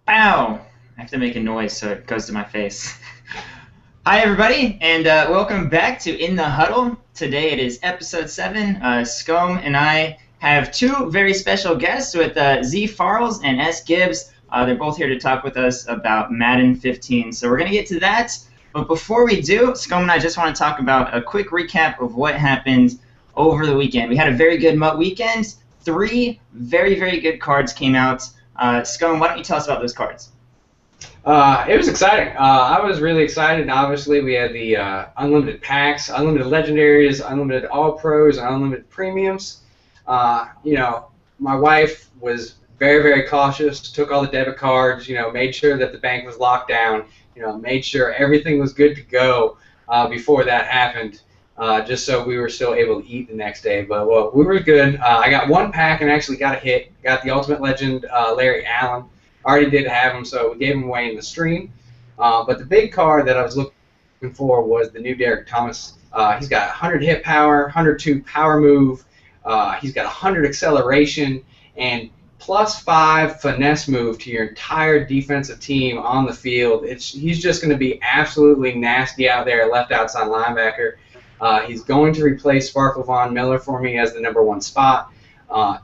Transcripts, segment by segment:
Ow! I have to make a noise so it goes to my face. Hi, everybody, and welcome back to In the Huddle. Today it is episode 7. Scom and I have two very special guests with ZFarls and SGibs. They're both here to talk with us about Madden 15. So we're going to get to that. But before we do, Scom and I just want to talk about a quick recap of what happened over the weekend. We had a very good weekend. 3 very, very good cards came out. Scone, why don't you tell us about those cards? It was exciting. I was really excited. Obviously, we had the unlimited packs, unlimited legendaries, unlimited all-pros, and unlimited premiums. My wife was very, very cautious, took all the debit cards, made sure that the bank was locked down, made sure everything was good to go before that happened, just so we were still able to eat the next day. But, well, we were good. I got one pack and actually got a hit. Got the Ultimate Legend, Larry Allen. Already did have him, so we gave him away in the stream. But the big card that I was looking for was the new Derek Thomas. He's got 100 hit power, 102 power move. He's got 100 acceleration and +5 finesse move to your entire defensive team on the field. He's just going to be absolutely nasty out there, left outside linebacker. He's going to replace Sparkle Von Miller for me as the #1 spot.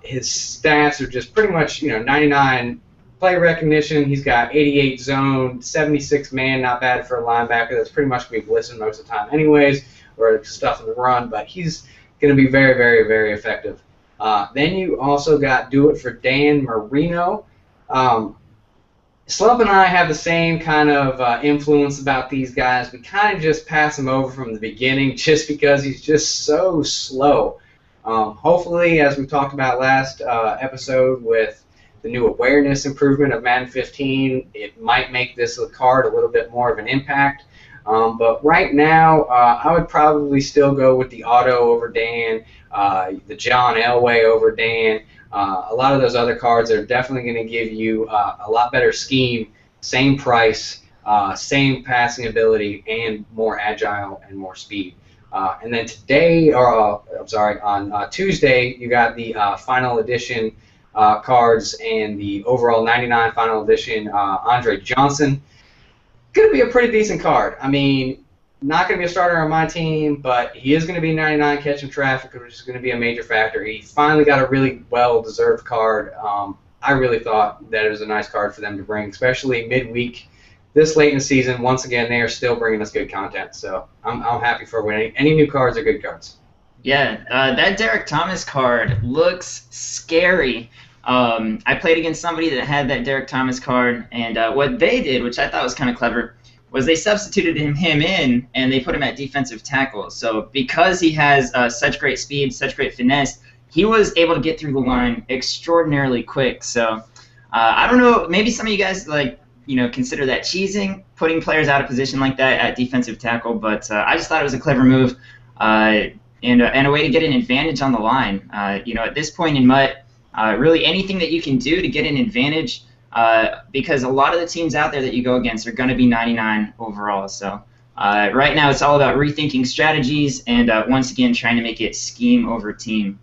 His stats are just pretty much 99 play recognition. He's got 88 zone, 76 man, not bad for a linebacker. That's pretty much going to be blitzing most of the time anyways, or stuff in the run, but he's going to be very, very, very effective. Then you also got Do It for Dan Marino. Slump and I have the same kind of influence about these guys. We kind of just pass him over from the beginning just because he's just so slow. Hopefully, as we talked about last episode with the new awareness improvement of Madden 15, it might make this card a little bit more of an impact. But right now, I would probably still go with the Auto over Dan, the John Elway over Dan. A lot of those other cards are definitely going to give you a lot better scheme, same price, same passing ability, and more agile and more speed. And then today, on Tuesday, you got the final edition cards and the overall 99 final edition Andre Johnson. Going to be a pretty decent card. I mean, not going to be a starter on my team, but he is going to be 99 catching traffic, which is going to be a major factor. He finally got a really well-deserved card. I really thought that it was a nice card for them to bring, especially midweek. This late in the season, once again, they are still bringing us good content. So I'm happy for winning. Any new cards are good cards. Yeah, that Derek Thomas card looks scary. I played against somebody that had that Derek Thomas card, and what they did, which I thought was kind of clever, was they substituted him in, and they put him at defensive tackle. So because he has such great speed, such great finesse, he was able to get through the line extraordinarily quick. So I don't know, maybe some of you guys consider that cheesing, putting players out of position like that at defensive tackle, but I just thought it was a clever move and a way to get an advantage on the line. At this point in MUT, really anything that you can do to get an advantage, because a lot of the teams out there that you go against are going to be 99 overall. So right now it's all about rethinking strategies and once again trying to make it scheme over team.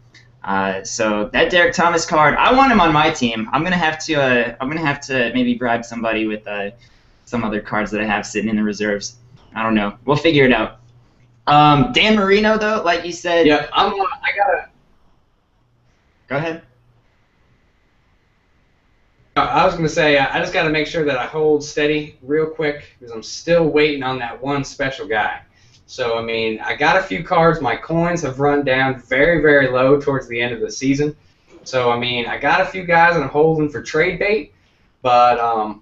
So that Derek Thomas card, I want him on my team. I'm gonna have to maybe bribe somebody with some other cards that I have sitting in the reserves. I don't know. We'll figure it out. Dan Marino, though, like you said. Yeah, I gotta. Go ahead. I was gonna say I just gotta make sure that I hold steady real quick because I'm still waiting on that one special guy. So, I mean, I got a few cards. My coins have run down very, very low towards the end of the season. So, I mean, I got a few guys that I'm holding for trade bait, but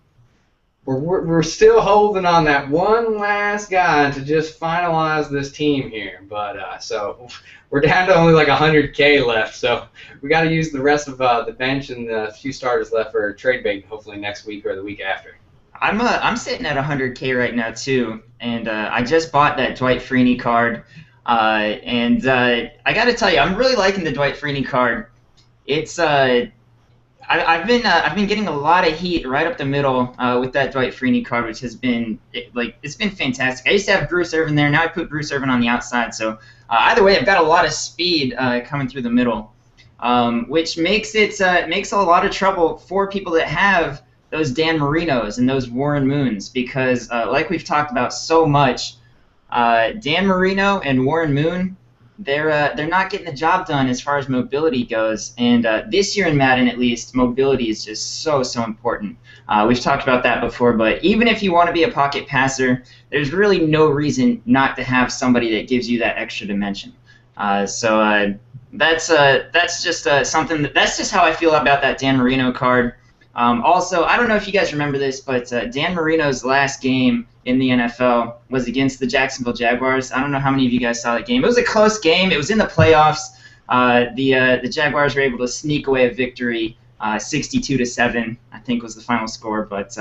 we're still holding on that one last guy to just finalize this team here. But so we're down to only like 100K left. So we got to use the rest of the bench and the few starters left for trade bait, hopefully next week or the week after. I'm sitting at 100K right now too, and I just bought that Dwight Freeney card, and I got to tell you, I'm really liking the Dwight Freeney card. It's I've been getting a lot of heat right up the middle with that Dwight Freeney card, which has been it's been fantastic. I used to have Bruce Irvin there, now I put Bruce Irvin on the outside, so either way, I've got a lot of speed coming through the middle, which makes a lot of trouble for people that have those Dan Marinos and those Warren Moons, because like we've talked about so much, Dan Marino and Warren Moon, they're not getting the job done as far as mobility goes. And this year in Madden, at least, mobility is just so important. We've talked about that before, but even if you want to be a pocket passer, there's really no reason not to have somebody that gives you that extra dimension. So that's just something that's just how I feel about that Dan Marino card. Also, I don't know if you guys remember this, but Dan Marino's last game in the NFL was against the Jacksonville Jaguars. I don't know how many of you guys saw that game. It was a close game. It was in the playoffs. The Jaguars were able to sneak away a victory, 62-7, I think was the final score. But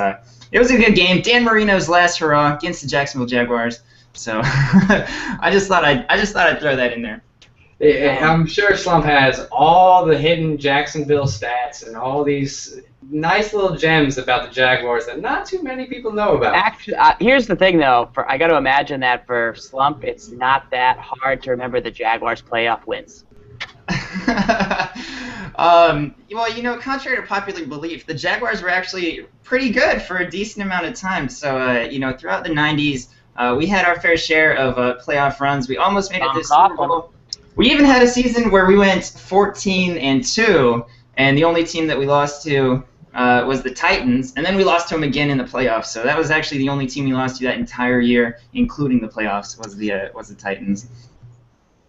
it was a good game. Dan Marino's last hurrah against the Jacksonville Jaguars. So I just thought I'd throw that in there. I'm sure Slump has all the hidden Jacksonville stats and all these nice little gems about the Jaguars that not too many people know about. Actually, here's the thing, though. I got to imagine that for Slump, it's not that hard to remember the Jaguars' playoff wins. Well, contrary to popular belief, the Jaguars were actually pretty good for a decent amount of time. So, throughout the 90s, we had our fair share of playoff runs. We almost made it this Super Bowl. We even had a season where we went 14-2, and the only team that we lost to was the Titans, and then we lost to them again in the playoffs. So that was actually the only team we lost to that entire year, including the playoffs, was the Titans.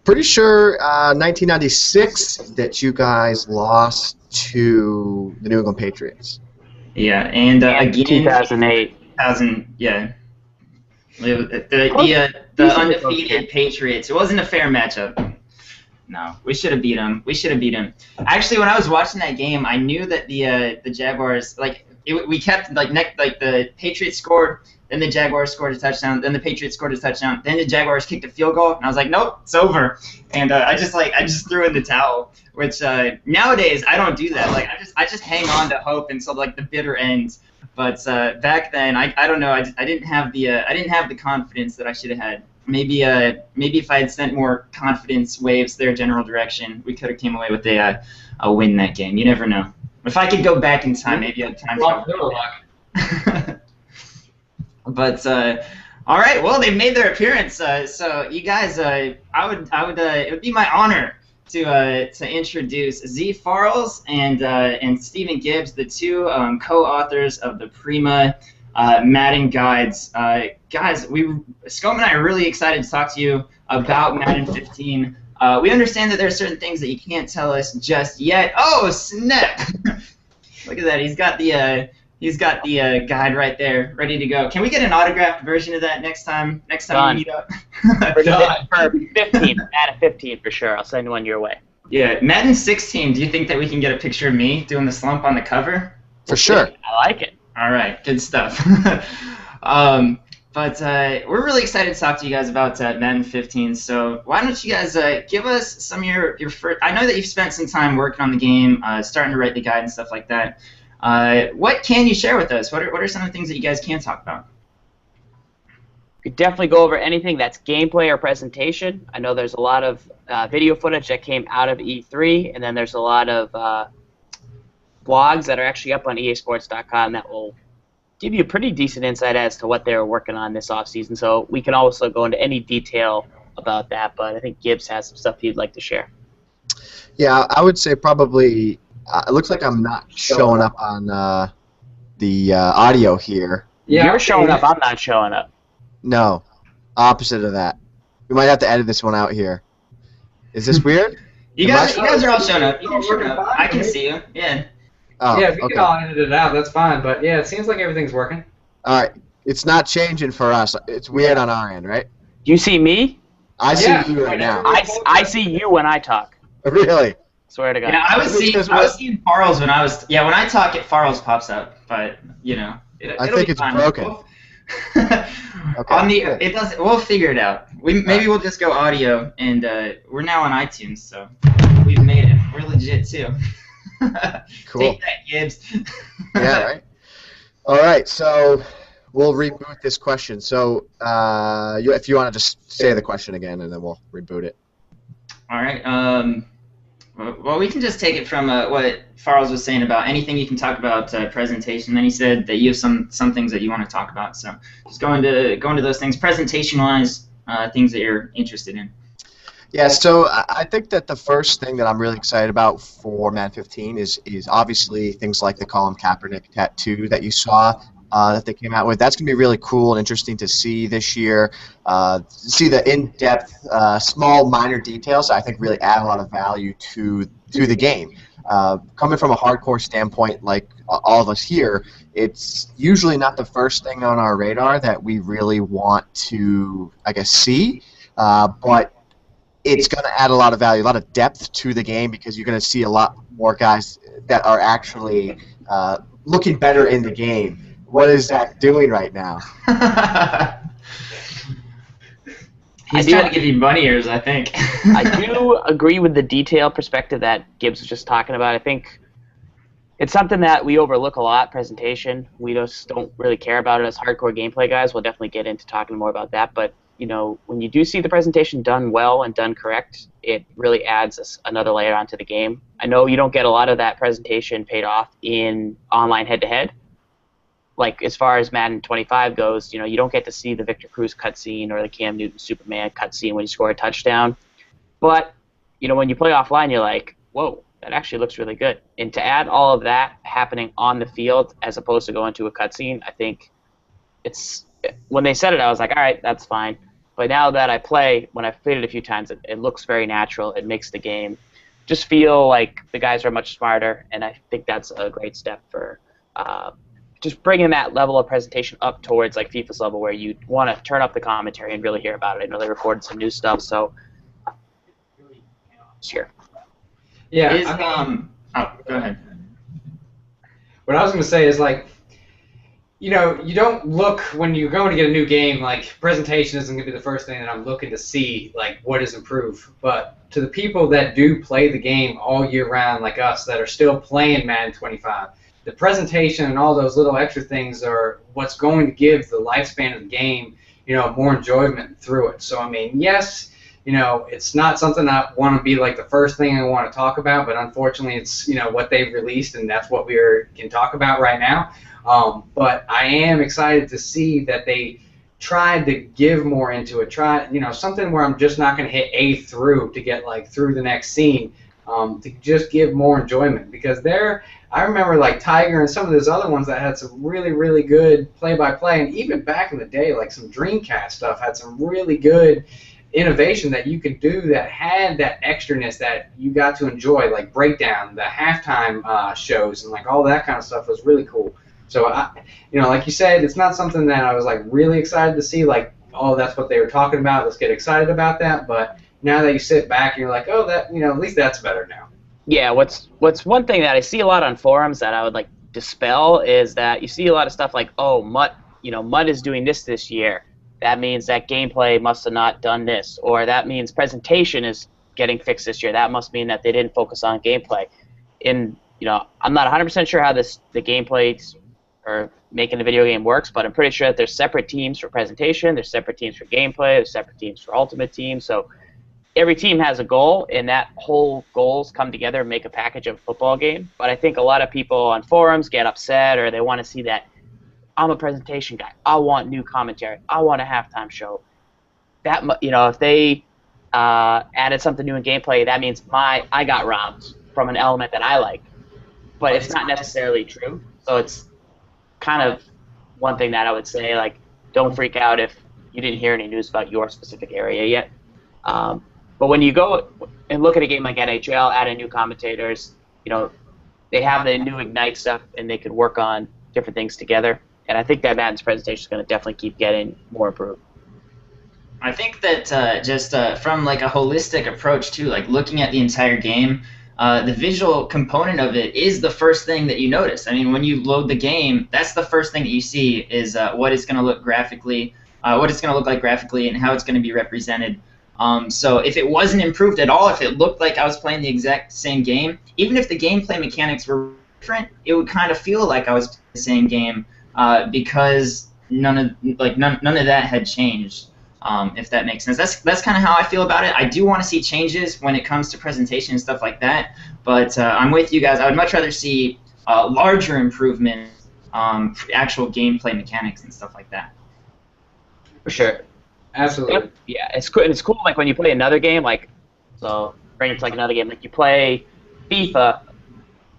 Pretty sure 1996 that you guys lost to the New England Patriots. Yeah, and again 2008. 2000, yeah. The undefeated Patriots. It wasn't a fair matchup. No, we should have beat them. Actually, when I was watching that game, I knew that the Jaguars, we kept the Patriots scored, then the Jaguars scored a touchdown, then the Patriots scored a touchdown, then the Jaguars kicked a field goal, and I was like, nope, it's over. And I just threw in the towel. Which nowadays I don't do that. I just hang on to hope until the bitter end. But back then, I don't know. I didn't have the confidence that I should have had. Maybe if I had sent more confidence waves their general direction, we could have came away with a win that game. You never know. If I could go back in time, maybe I'd time travel. But all right, well, they've made their appearance. So you guys, it would be my honor to introduce ZFarls and Stephen Gibbs, the two co-authors of the Prima Madden guides. Guys, Scom and I are really excited to talk to you about Madden 15. We understand that there are certain things that you can't tell us just yet. Oh, snap! Look at that. He's got the guide right there, ready to go. Can we get an autographed version of that next time we meet up? For 15, Madden 15 for sure. I'll send one your way. Yeah, Madden 16. Do you think that we can get a picture of me doing the slump on the cover? For sure. I like it. All right, good stuff. But we're really excited to talk to you guys about Madden 15. So why don't you guys give us some of your first? I know that you've spent some time working on the game, starting to write the guide and stuff like that. What can you share with us? What are some of the things that you guys can talk about? We could definitely go over anything that's gameplay or presentation. I know there's a lot of video footage that came out of E3, and then there's a lot of blogs that are actually up on easports.com that will give you a pretty decent insight as to what they're working on this offseason. So we can also go into any detail about that, but I think Gibbs has some stuff he'd like to share. Yeah, I would say probably it looks like I'm not showing up on the audio here. Yeah, you're showing up. I'm not showing up. No, opposite of that. We might have to edit this one out here. Is this weird? You guys are all showing up. You can show up. I can see you. Yeah. Oh, yeah, if you can all edit it out, that's fine. But yeah, it seems like everything's working. All right, it's not changing for us. It's weird on our end, right? Do you see me? I see you right now. I see you when I talk. Really? Swear to God. Yeah, I was seeing Farls when I was. Yeah, when I talk, Farls pops up, but I think it's broken. Okay. It does. We'll figure it out. Maybe we'll just go audio, and we're now on iTunes, so we've made it. We're legit too. Cool. Take that, Gibbs. Yeah, right. All right, so we'll reboot this question. So if you want to just say the question again, and then we'll reboot it. All right. Well, we can just take it from what Farls was saying about anything you can talk about presentation. Then he said that you have some things that you want to talk about. So just go into those things. Presentation-wise, things that you're interested in. Yeah, so I think that the first thing that I'm really excited about for Madden 15 is obviously things like the Colin Kaepernick tattoo that you saw that they came out with. That's going to be really cool and interesting to see this year. See the in-depth, small, minor details that I think really add a lot of value to the game. Coming from a hardcore standpoint, like all of us here, it's usually not the first thing on our radar that we really want to, I guess, see, but it's going to add a lot of value, a lot of depth to the game because you're going to see a lot more guys that are actually looking better in the game. What is Zach doing right now? He's trying to give you bunny ears, I think. I do agree with the detail perspective that Gibbs was just talking about. I think it's something that we overlook a lot, presentation. We just don't really care about it as hardcore gameplay guys. We'll definitely get into talking more about that. But, you know, when you do see the presentation done well and done correct, it really adds another layer onto the game. I know you don't get a lot of that presentation paid off in online head-to-head. Like, as far as Madden 25 goes, you know, you don't get to see the Victor Cruz cutscene or the Cam Newton Superman cutscene when you score a touchdown. But, you know, when you play offline, you're like, whoa, that actually looks really good. And to add all of that happening on the field as opposed to going to a cutscene, I think it's when they said it, I was like, all right, that's fine. But now that I play, when I've played it a few times, it looks very natural. It makes the game just feel like the guys are much smarter, and I think that's a great step for just bringing that level of presentation up towards like FIFA's level where you want to turn up the commentary and really hear about it. I know they recorded some new stuff, so sure. Yeah. Go ahead. What I was going to say is, like, you know, you don't look when you're going to get a new game, like, presentation isn't going to be the first thing that I'm looking to see, like, what is improved. But to the people that do play the game all year round, like us, that are still playing Madden 25, the presentation and all those little extra things are what's going to give the lifespan of the game, you know, more enjoyment through it. So, I mean, yes, you know, it's not something I want to be like the first thing I want to talk about, but unfortunately it's, you know, what they've released and that's what we can talk about right now. But I am excited to see that they tried to give more into it. You know, something where I'm just not going to hit A through to get like through the next scene, to just give more enjoyment because I remember like Tiger and some of those other ones that had some really, really good play-by-play, and even back in the day, like some Dreamcast stuff had some really good innovation that you could do that had that extraness that you got to enjoy, like Breakdown, the halftime shows, and like all that kind of stuff was really cool. So, you know, like you said, it's not something that I was like really excited to see, like, oh, that's what they were talking about, let's get excited about that, but now that you sit back and you're like, oh, that, you know, at least that's better now. Yeah, what's one thing that I see a lot on forums that I would like dispel is that you see a lot of stuff like, oh, Mutt is doing this year. That means that gameplay must have not done this, or that means presentation is getting fixed this year. That must mean that they didn't focus on gameplay. And you know, I'm not 100% sure how the gameplay or making the video game works, but I'm pretty sure that there's separate teams for presentation, there's separate teams for gameplay, there's separate teams for Ultimate Team. So every team has a goal, and that whole goals come together and make a package of a football game. But I think a lot of people on forums get upset, or they want to see that I'm a presentation guy. I want new commentary. I want a halftime show. That, you know, if they added something new in gameplay, that means I got robbed from an element that I like. But it's not necessarily true. So it's kind of one thing that I would say, like, don't freak out if you didn't hear any news about your specific area yet. But when you go and look at a game like NHL, add in new commentators, you know, they have the new Ignite stuff, and they could work on different things together. And I think that Madden's presentation is going to definitely keep getting more improved. I think that just from like a holistic approach too, like looking at the entire game, the visual component of it is the first thing that you notice. I mean, when you load the game, that's the first thing that you see is what it's going to look graphically, what it's going to look like graphically, and how it's going to be represented. So if it wasn't improved at all, if it looked like I was playing the exact same game, even if the gameplay mechanics were different, it would kind of feel like I was playing the same game because none of that had changed. if that makes sense. That's kind of how I feel about it. I do want to see changes when it comes to presentation and stuff like that, but I'm with you guys. I would much rather see larger improvements, actual gameplay mechanics and stuff like that. For sure. Absolutely. Yeah, it's cool. And it's cool, like when you play another game, like, so bring it to like another game, like you play FIFA.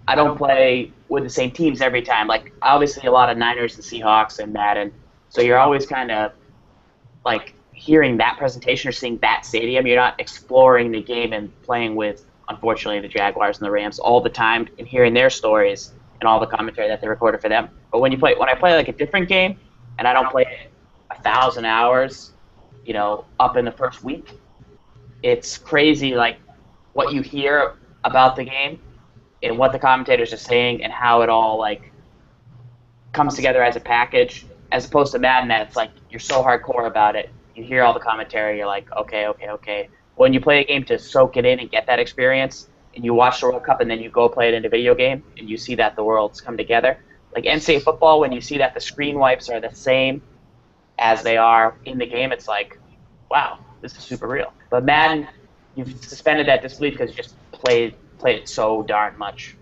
I don't play with the same teams every time. Like obviously a lot of Niners and Seahawks and Madden, so you're always kind of like hearing that presentation or seeing that stadium. You're not exploring the game and playing with, unfortunately, the Jaguars and the Rams all the time and hearing their stories and all the commentary that they recorded for them. But when I play like a different game and I don't play it 1,000 hours, you know, up in the first week, it's crazy, like what you hear about the game and what the commentators are saying and how it all like comes together as a package, as opposed to Madden that's like you're so hardcore about it. You hear all the commentary, you're like, okay. When you play a game to soak it in and get that experience, and you watch the World Cup and then you go play it in a video game, and you see that the world's come together. Like NCAA football, when you see that the screen wipes are the same as they are in the game, it's like, wow, this is super real. But Madden, you've suspended that disbelief because you just played it so darn much.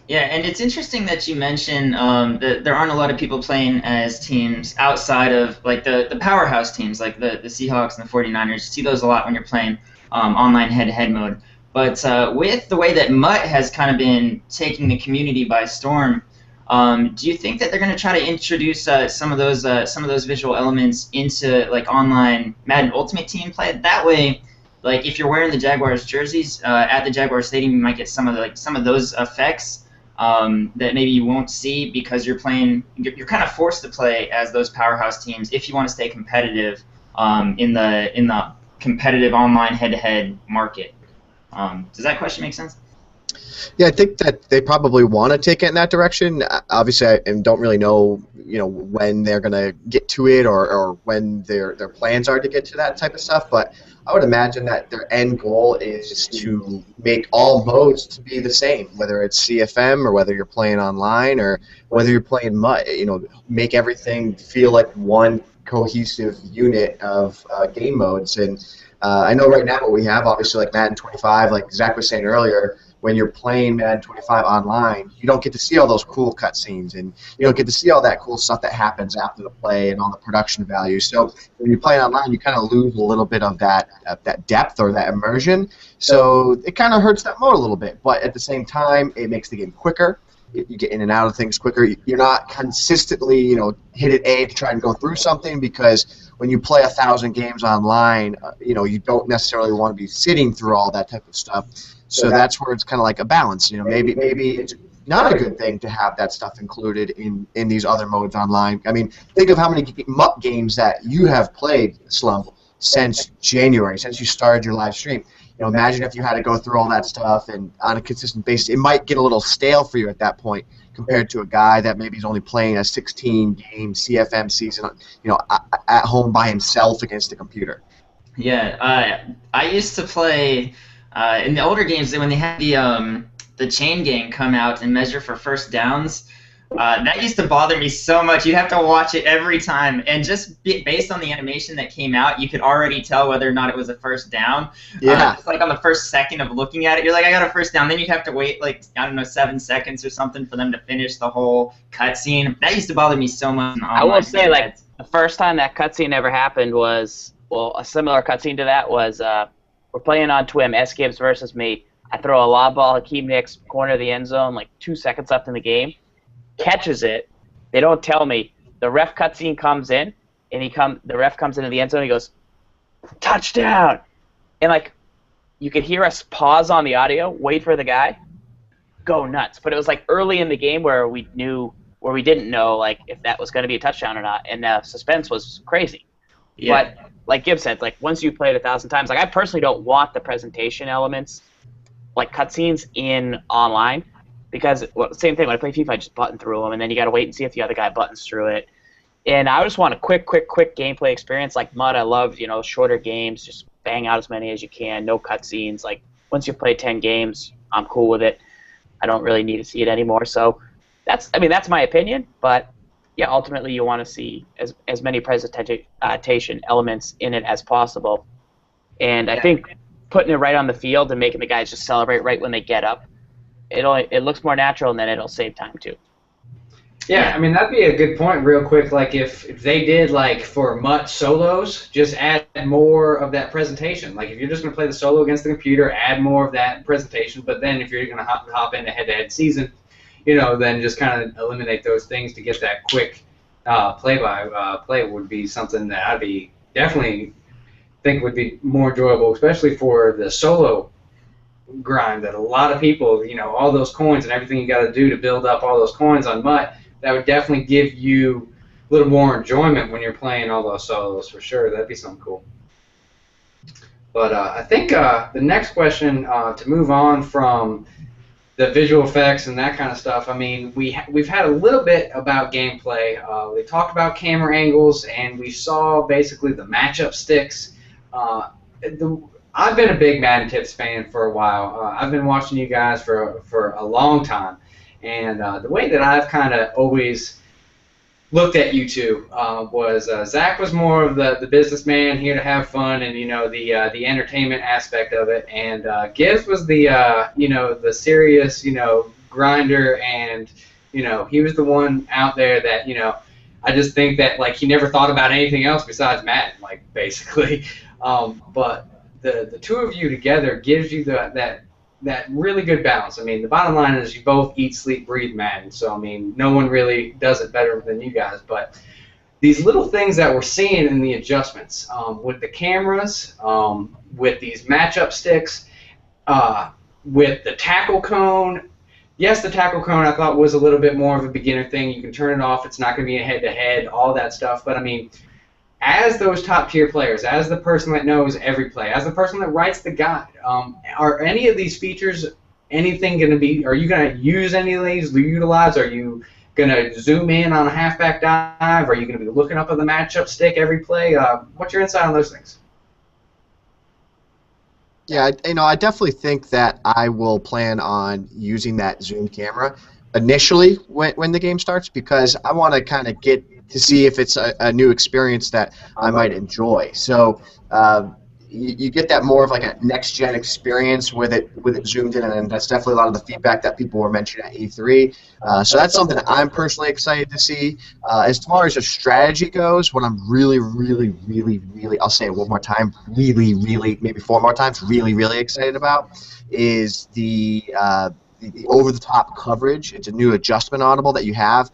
Yeah, and it's interesting that you mentioned that there aren't a lot of people playing as teams outside of like the powerhouse teams, like the Seahawks and the 49ers. You see those a lot when you're playing online head-to-head mode. But with the way that MUT has kind of been taking the community by storm, do you think that they're going to try to introduce some of those visual elements into like online Madden Ultimate Team play? That way, like if you're wearing the Jaguars jerseys at the Jaguars Stadium, you might get some of those effects that maybe you won't see because you're kind of forced to play as those powerhouse teams if you want to stay competitive in the competitive online head-to-head market. Does that question make sense? Yeah, I think that they probably want to take it in that direction. Obviously, I don't really know, when they're going to get to it or when their plans are to get to that type of stuff. But I would imagine that their end goal is to make all modes to be the same, whether it's CFM or whether you're playing online or whether you're playing MUT. Make everything feel like one cohesive unit of game modes. And I know right now what we have, obviously, like Madden 25, like Zach was saying earlier, when you're playing Madden 25 online, you don't get to see all those cool cutscenes, and you don't get to see all that cool stuff that happens after the play and all the production value. So when you're playing online, you kind of lose a little bit of that depth or that immersion. So it kind of hurts that mode a little bit, but at the same time, it makes the game quicker. You get in and out of things quicker. You're not consistently, hit at A to try and go through something, because when you play 1,000 games online, you don't necessarily want to be sitting through all that type of stuff. So that's where it's kind of like a balance. Maybe it's not a good thing to have that stuff included in these other modes online. I mean, think of how many MUT games that you have played, Slump, since January, since you started your live stream. Imagine if you had to go through all that stuff and on a consistent basis. It might get a little stale for you at that point compared to a guy that maybe is only playing a 16-game CFM season, at home by himself against a computer. Yeah, I used to play in the older games when they had the chain gang come out and measure for first downs. That used to bother me so much. You'd have to watch it every time, and just based on the animation that came out, you could already tell whether or not it was a first down. Yeah. It's like on the first second of looking at it, you're like, I got a first down. Then you'd have to wait 7 seconds or something for them to finish the whole cutscene. That used to bother me so much. I will say, the first time that cutscene ever happened was, a similar cutscene to that was, we're playing on Twim, SGibs versus me. I throw a lob ball, Hakeem Nicks, corner of the end zone, 2 seconds left in the game. Catches it. They don't tell me. The ref cutscene comes in, and the ref comes into the end zone. And he goes, touchdown! And you could hear us pause on the audio, wait for the guy, go nuts. But it was early in the game where we didn't know if that was going to be a touchdown or not, and the suspense was crazy. Yeah. But like Gibbs said, once you play it 1,000 times, I personally don't want the presentation elements, cutscenes in online. Because, same thing, when I play FIFA, I just button through them, and then you got to wait and see if the other guy buttons through it. And I just want a quick gameplay experience. Like MUT, I love, shorter games, just bang out as many as you can, no cutscenes. Once you play 10 games, I'm cool with it. I don't really need to see it anymore. So that's my opinion. But, yeah, ultimately you want to see as many presentation elements in it as possible. And I think putting it right on the field and making the guys just celebrate right when they get up, it looks more natural, and then it'll save time too. Yeah, I mean, that'd be a good point real quick. Like if they did like for MUT solos, just add more of that presentation. Like if you're just going to play the solo against the computer, add more of that presentation. But then if you're going to hop into head-to-head season, then just kind of eliminate those things to get that quick play would be something that I'd be definitely think would be more enjoyable, especially for the solo grind that a lot of people, all those coins and everything you got to do to build up all those coins on MUT, that would definitely give you a little more enjoyment when you're playing all those solos for sure. That'd be something cool. But I think the next question, to move on from the visual effects and that kind of stuff, I mean, we've had a little bit about gameplay. We talked about camera angles, and we saw basically the matchup sticks. I've been a big Madden Tips fan for a while. I've been watching you guys for a long time. And the way that I've kind of always looked at you two was Zach was more of the businessman here to have fun and the entertainment aspect of it, and Gibbs was the the serious grinder, and he was the one out there that I just think that like he never thought about anything else besides Madden, like basically. But the two of you together gives you that really good balance. I mean, the bottom line is you both eat, sleep, breathe Madden. So, I mean, no one really does it better than you guys. But these little things that we're seeing in the adjustments with the cameras, with these matchup sticks, with the tackle cone. Yes, the tackle cone I thought was a little bit more of a beginner thing. You can turn it off. It's not going to be a head-to-head, all that stuff. But, I mean, as those top-tier players, as the person that knows every play, as the person that writes the guide, are any of these features anything going to be, are you going to use any of these, utilize? Are you going to zoom in on a halfback dive? Are you going to be looking up at the matchup stick every play? What's your insight on those things? Yeah, I definitely think that I will plan on using that zoom camera initially when the game starts, because I want to kind of get to see if it's a new experience that I might enjoy. So you get that more of like a next-gen experience with it zoomed in, and that's definitely a lot of the feedback that people were mentioning at E3. So that's something that I'm personally excited to see. As far as the strategy goes, what I'm really, I'll say it one more time, really, maybe 4 more times, really excited about is the over-the-top coverage. It's a new adjustment audible that you have.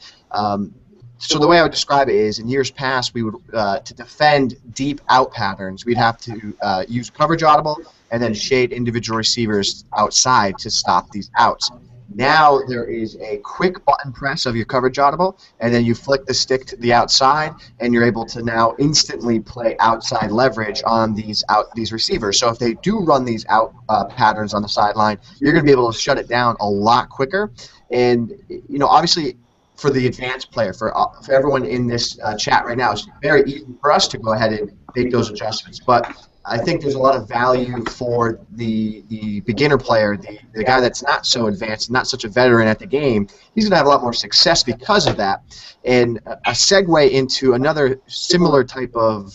So the way I would describe it is, in years past, we would to defend deep out patterns, we'd have to use coverage audible and then shade individual receivers outside to stop these outs. Now there is a quick button press of your coverage audible, and then you flick the stick to the outside, and you're able to now instantly play outside leverage on these receivers. So if they do run these out patterns on the sideline, you're going to be able to shut it down a lot quicker. And obviously, for the advanced player, for everyone in this chat right now, it's very easy for us to go ahead and make those adjustments. But I think there's a lot of value for the beginner player, the guy that's not so advanced, not such a veteran at the game. He's going to have a lot more success because of that. And a segue into another similar type of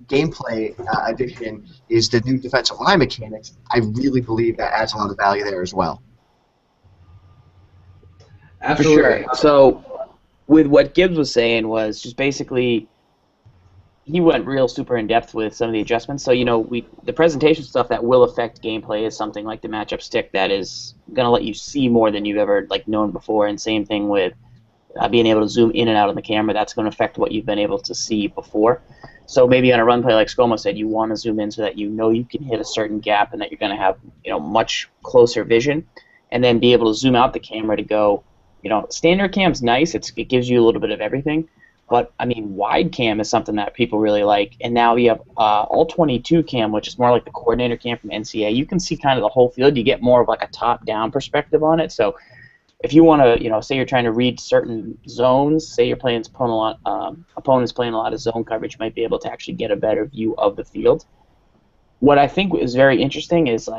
gameplay addition is the new defensive line mechanics. I really believe that adds a lot of value there as well. Absolutely. For sure. So, with what Gibbs was saying was just basically, he went real super in depth with some of the adjustments. So, the presentation stuff that will affect gameplay is something like the matchup stick that is going to let you see more than you've ever known before. And same thing with being able to zoom in and out on the camera. That's going to affect what you've been able to see before. So maybe on a run play like Scoma said, you want to zoom in so that you can hit a certain gap and that you're going to have much closer vision, and then be able to zoom out the camera to go. Standard cam's nice. It gives you a little bit of everything. But, I mean, wide cam is something that people really like. And now you have all 22 cam, which is more like the coordinator cam from NCA. You can see kind of the whole field. You get more of like a top-down perspective on it. So if you want to, say you're trying to read certain zones, say your opponent's playing a lot of zone coverage, you might be able to actually get a better view of the field. What I think is very interesting is,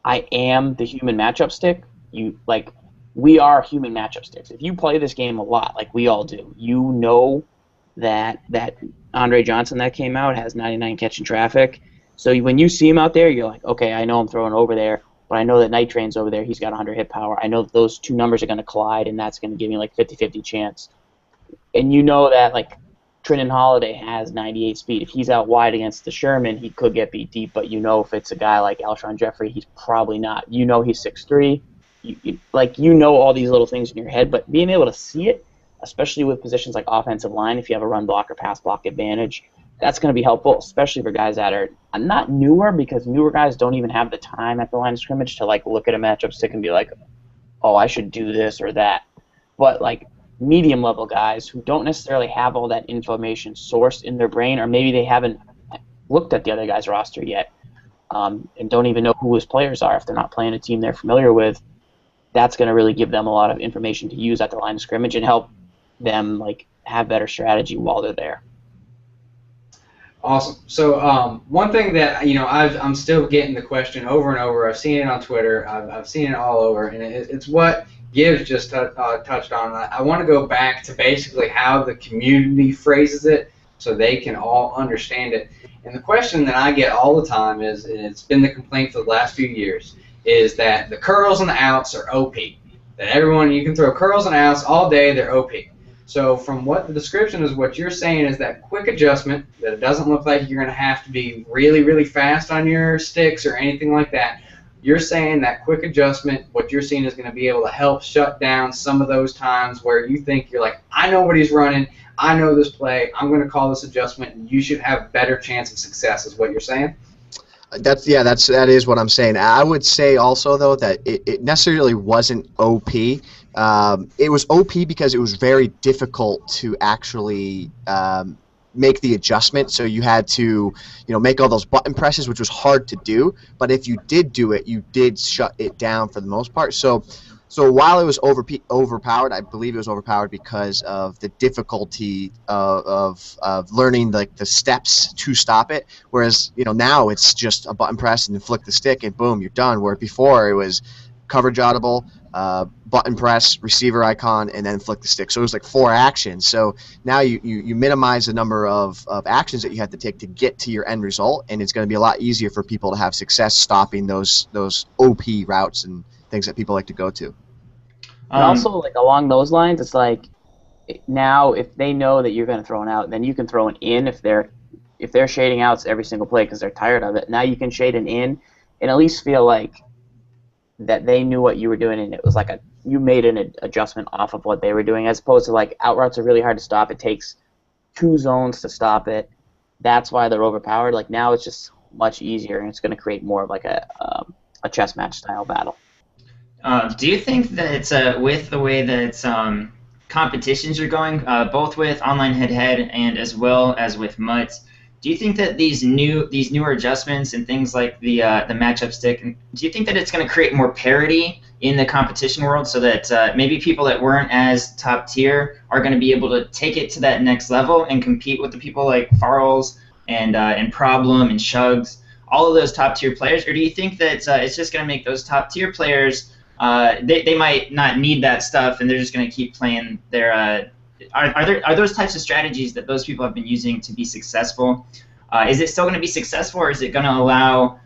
I am the human matchup stick. we are human matchup sticks. If you play this game a lot, like we all do, you know that Andre Johnson that came out has 99 catching traffic. So when you see him out there, you're like, okay, I know I'm throwing over there, but I know that Night Train's over there. He's got 100 hit power. I know that those two numbers are going to collide, and that's going to give me like 50-50 chance. And you know that like Trenton Holiday has 98 speed. If he's out wide against the Sherman, he could get beat deep, but you know if it's a guy like Alshon Jeffrey, he's probably not. You know he's 6'3". You know all these little things in your head, but being able to see it, especially with positions like offensive line, if you have a run block or pass block advantage, that's going to be helpful, especially for guys that are not newer, because newer guys don't even have the time at the line of scrimmage to like look at a matchup stick and be like, oh, I should do this or that. But like medium level guys who don't necessarily have all that information sourced in their brain, or maybe they haven't looked at the other guy's roster yet, and don't even know who his players are if they're not playing a team they're familiar with, that's going to really give them a lot of information to use at the line of scrimmage and help them like have better strategy while they're there. Awesome. So one thing that I'm still getting the question over and over. I've seen it on Twitter. I've seen it all over, and it's what Gibbs just touched on. I want to go back to basically how the community phrases it, so they can all understand it. And the question that I get all the time is, and it's been the complaint for the last few years, is that the curls and the outs are OP. That you can throw curls and outs all day, they're OP. So from what the description is, what you're saying is that quick adjustment, that it doesn't look like you're going to have to be really, really fast on your sticks or anything like that. You're saying that quick adjustment, what you're seeing is going to be able to help shut down some of those times where you think you're like, I know what he's running, I know this play, I'm going to call this adjustment, and you should have better chance of success, is what you're saying? That is what I'm saying. I would say also though that it necessarily wasn't OP. It was OP because it was very difficult to actually make the adjustment. So you had to, make all those button presses, which was hard to do. But if you did do it, you did shut it down for the most part. So while it was overpowered, I believe it was overpowered because of the difficulty of learning like the steps to stop it. Whereas now it's just a button press and then flick the stick and boom, you're done. Where before it was coverage audible, button press, receiver icon, and then flick the stick. So it was like 4 actions. So now you minimize the number of actions that you have to take to get to your end result, and it's going to be a lot easier for people to have success stopping those OP routes and things that people like to go to. And also, like along those lines, it's like now if they know that you're going to throw an out, then you can throw an in if they're shading outs every single play because they're tired of it. Now you can shade an in and at least feel like that they knew what you were doing, and it was like you made an adjustment off of what they were doing, as opposed to like out routes are really hard to stop. It takes 2 zones to stop it. That's why they're overpowered. Like now it's just much easier, and it's going to create more of like a chess match style battle. Do you think that it's with the way that it's, competitions are going, both with online head-to-head and as well as with MUTs, do you think that these newer adjustments and things like the matchup stick, do you think that it's going to create more parity in the competition world, so that maybe people that weren't as top tier are going to be able to take it to that next level and compete with the people like Farls and Problem and Shugs, all of those top tier players? Or do you think that it's just going to make those top tier players, they might not need that stuff and they're just going to keep playing their are those types of strategies that those people have been using to be successful? Is it still going to be successful, or is it going to allow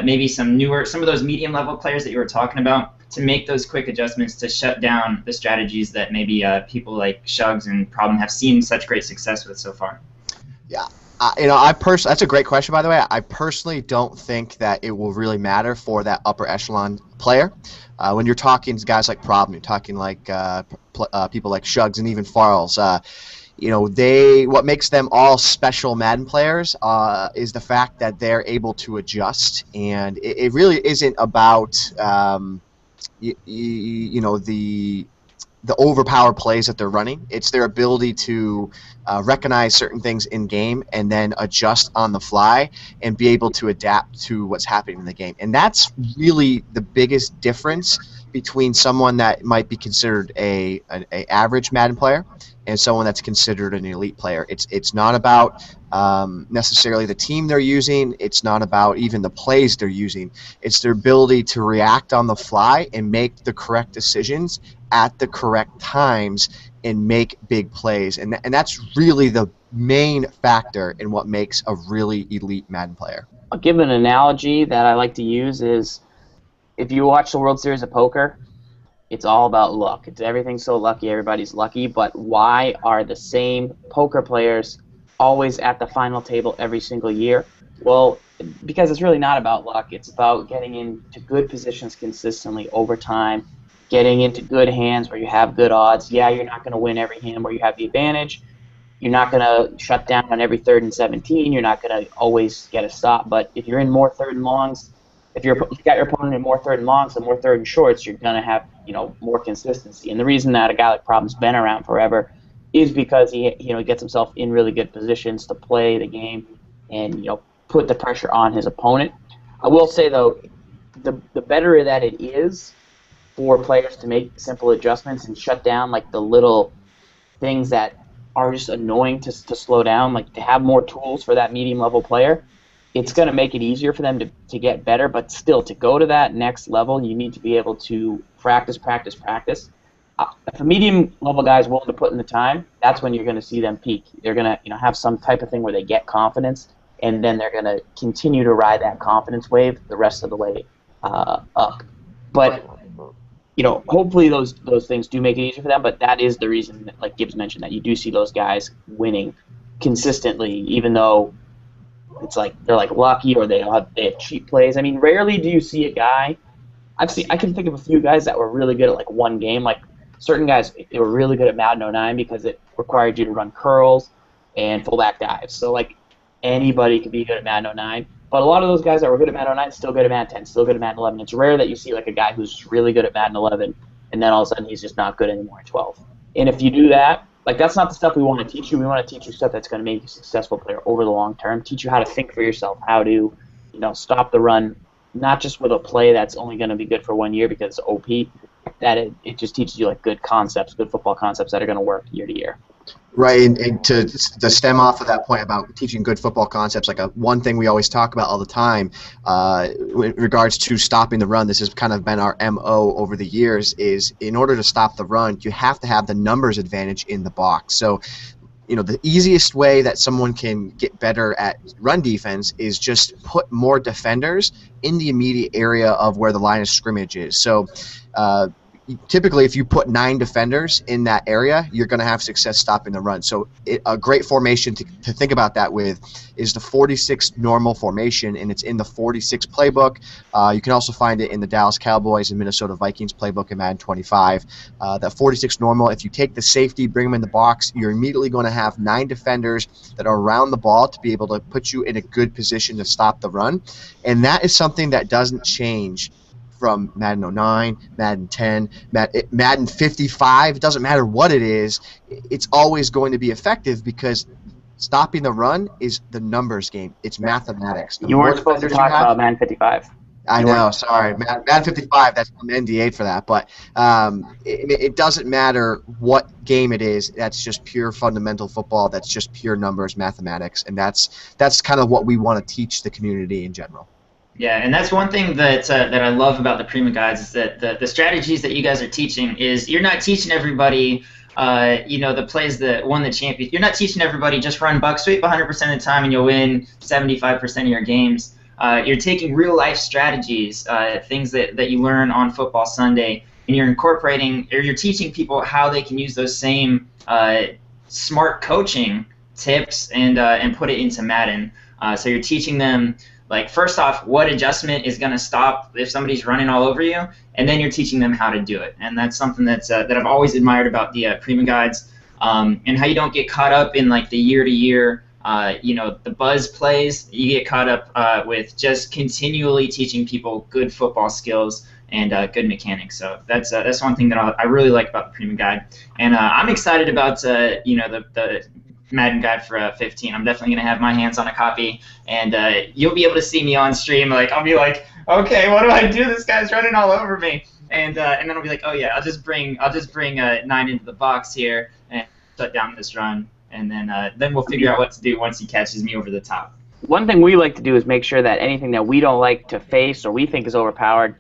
maybe some of those medium level players that you were talking about to make those quick adjustments to shut down the strategies that maybe people like Shugs and Problem have seen such great success with so far? Yeah. That's a great question, by the way. I personally don't think that it will really matter for that upper echelon player. When you're talking to guys like Problem, you're talking like people like Shugs and even Farls. What makes them all special Madden players is the fact that they're able to adjust, and it really isn't about the overpowered plays that they're running. It's their ability to recognize certain things in game and then adjust on the fly and be able to adapt to what's happening in the game. And that's really the biggest difference between someone that might be considered a average Madden player and someone that's considered an elite player. It's not about necessarily the team they're using. It's not about even the plays they're using. It's their ability to react on the fly and make the correct decisions at the correct times and make big plays. And that's really the main factor in what makes a really elite Madden player. I'll give an analogy that I like to use is if you watch the World Series of Poker, it's all about luck. Everything's so lucky, everybody's lucky, but why are the same poker players always at the final table every single year? Well, because it's really not about luck. It's about getting into good positions consistently over time, getting into good hands where you have good odds. Yeah, you're not going to win every hand where you have the advantage. You're not going to shut down on every 3rd and 17. You're not going to always get a stop. But if you're in more 3rd and longs, if you got your opponent in more 3rd and longs and more 3rd and shorts, you're going to have more consistency. And the reason that a guy like Problem's been around forever is because he gets himself in really good positions to play the game and put the pressure on his opponent. I will say though, the better that it is for players to make simple adjustments and shut down like the little things that are just annoying to slow down, like to have more tools for that medium level player, it's going to make it easier for them to get better, but still to go to that next level, you need to be able to practice. If a medium level guy is willing to put in the time, that's when you're going to see them peak. They're going to have some type of thing where they get confidence, and then they're going to continue to ride that confidence wave the rest of the way up. But hopefully those things do make it easier for them, but that is the reason that, like Gibbs mentioned, that you do see those guys winning consistently, even though it's like they're like lucky or they have cheap plays. I mean, rarely do you see a guy. I can think of a few guys that were really good at like one game. Like certain guys, they were really good at Madden 09 because it required you to run curls and fullback dives. So like anybody could be good at Madden 09. But a lot of those guys that were good at Madden 09 still good at Madden 10, still good at Madden 11. It's rare that you see like a guy who's really good at Madden 11 and then all of a sudden he's just not good anymore at 12. And if you do that, like that's not the stuff we want to teach you. We want to teach you stuff that's going to make you a successful player over the long term. Teach you how to think for yourself, how to, stop the run, not just with a play that's only going to be good for 1 year because it's OP. That it just teaches you like good concepts, good football concepts that are going to work year to year. Right, and to stem off of that point about teaching good football concepts, like one thing we always talk about all the time in regards to stopping the run, this has kind of been our MO over the years, is in order to stop the run, you have to have the numbers advantage in the box. So, the easiest way that someone can get better at run defense is just put more defenders in the immediate area of where the line of scrimmage is. So, typically, if you put 9 defenders in that area, you're going to have success stopping the run. So a great formation to think about that with is the 46 normal formation, and it's in the 46 playbook. You can also find it in the Dallas Cowboys and Minnesota Vikings playbook in Madden 25. That 46 normal, if you take the safety, bring them in the box, you're immediately going to have 9 defenders that are around the ball to be able to put you in a good position to stop the run. And that is something that doesn't change from Madden 09, Madden 10, Madden 55, it doesn't matter what it is, it's always going to be effective because stopping the run is the numbers game. It's mathematics. You weren't supposed to talk about Madden 55. I know, sorry. Madden 55, that's an NDA for that, but it doesn't matter what game it is. That's just pure fundamental football. That's just pure numbers, mathematics, and that's kind of what we want to teach the community in general. Yeah, and that's one thing that I love about the Prima Guides is that the strategies that you guys are teaching is you're not teaching everybody, the plays that won the championship. You're not teaching everybody just run buck sweep 100% of the time and you'll win 75% of your games. You're taking real life strategies, things that you learn on Football Sunday, and you're incorporating or you're teaching people how they can use those same smart coaching tips and put it into Madden. So you're teaching them. Like, first off, what adjustment is going to stop if somebody's running all over you, and then you're teaching them how to do it. And that's something that I've always admired about the Prima Guides, and how you don't get caught up in, like, the year-to-year, the buzz plays. You get caught up with just continually teaching people good football skills and good mechanics. So that's one thing that I really like about the Prima Guide. And I'm excited about, the Madden Guide for 15. I'm definitely gonna have my hands on a copy, and you'll be able to see me on stream. Like I'll be like, okay, what do I do? This guy's running all over me, and then I'll be like, oh yeah, I'll just bring 9 into the box here and shut down this run, and then we'll figure out what to do once he catches me over the top. One thing we like to do is make sure that anything that we don't like to face or we think is overpowered,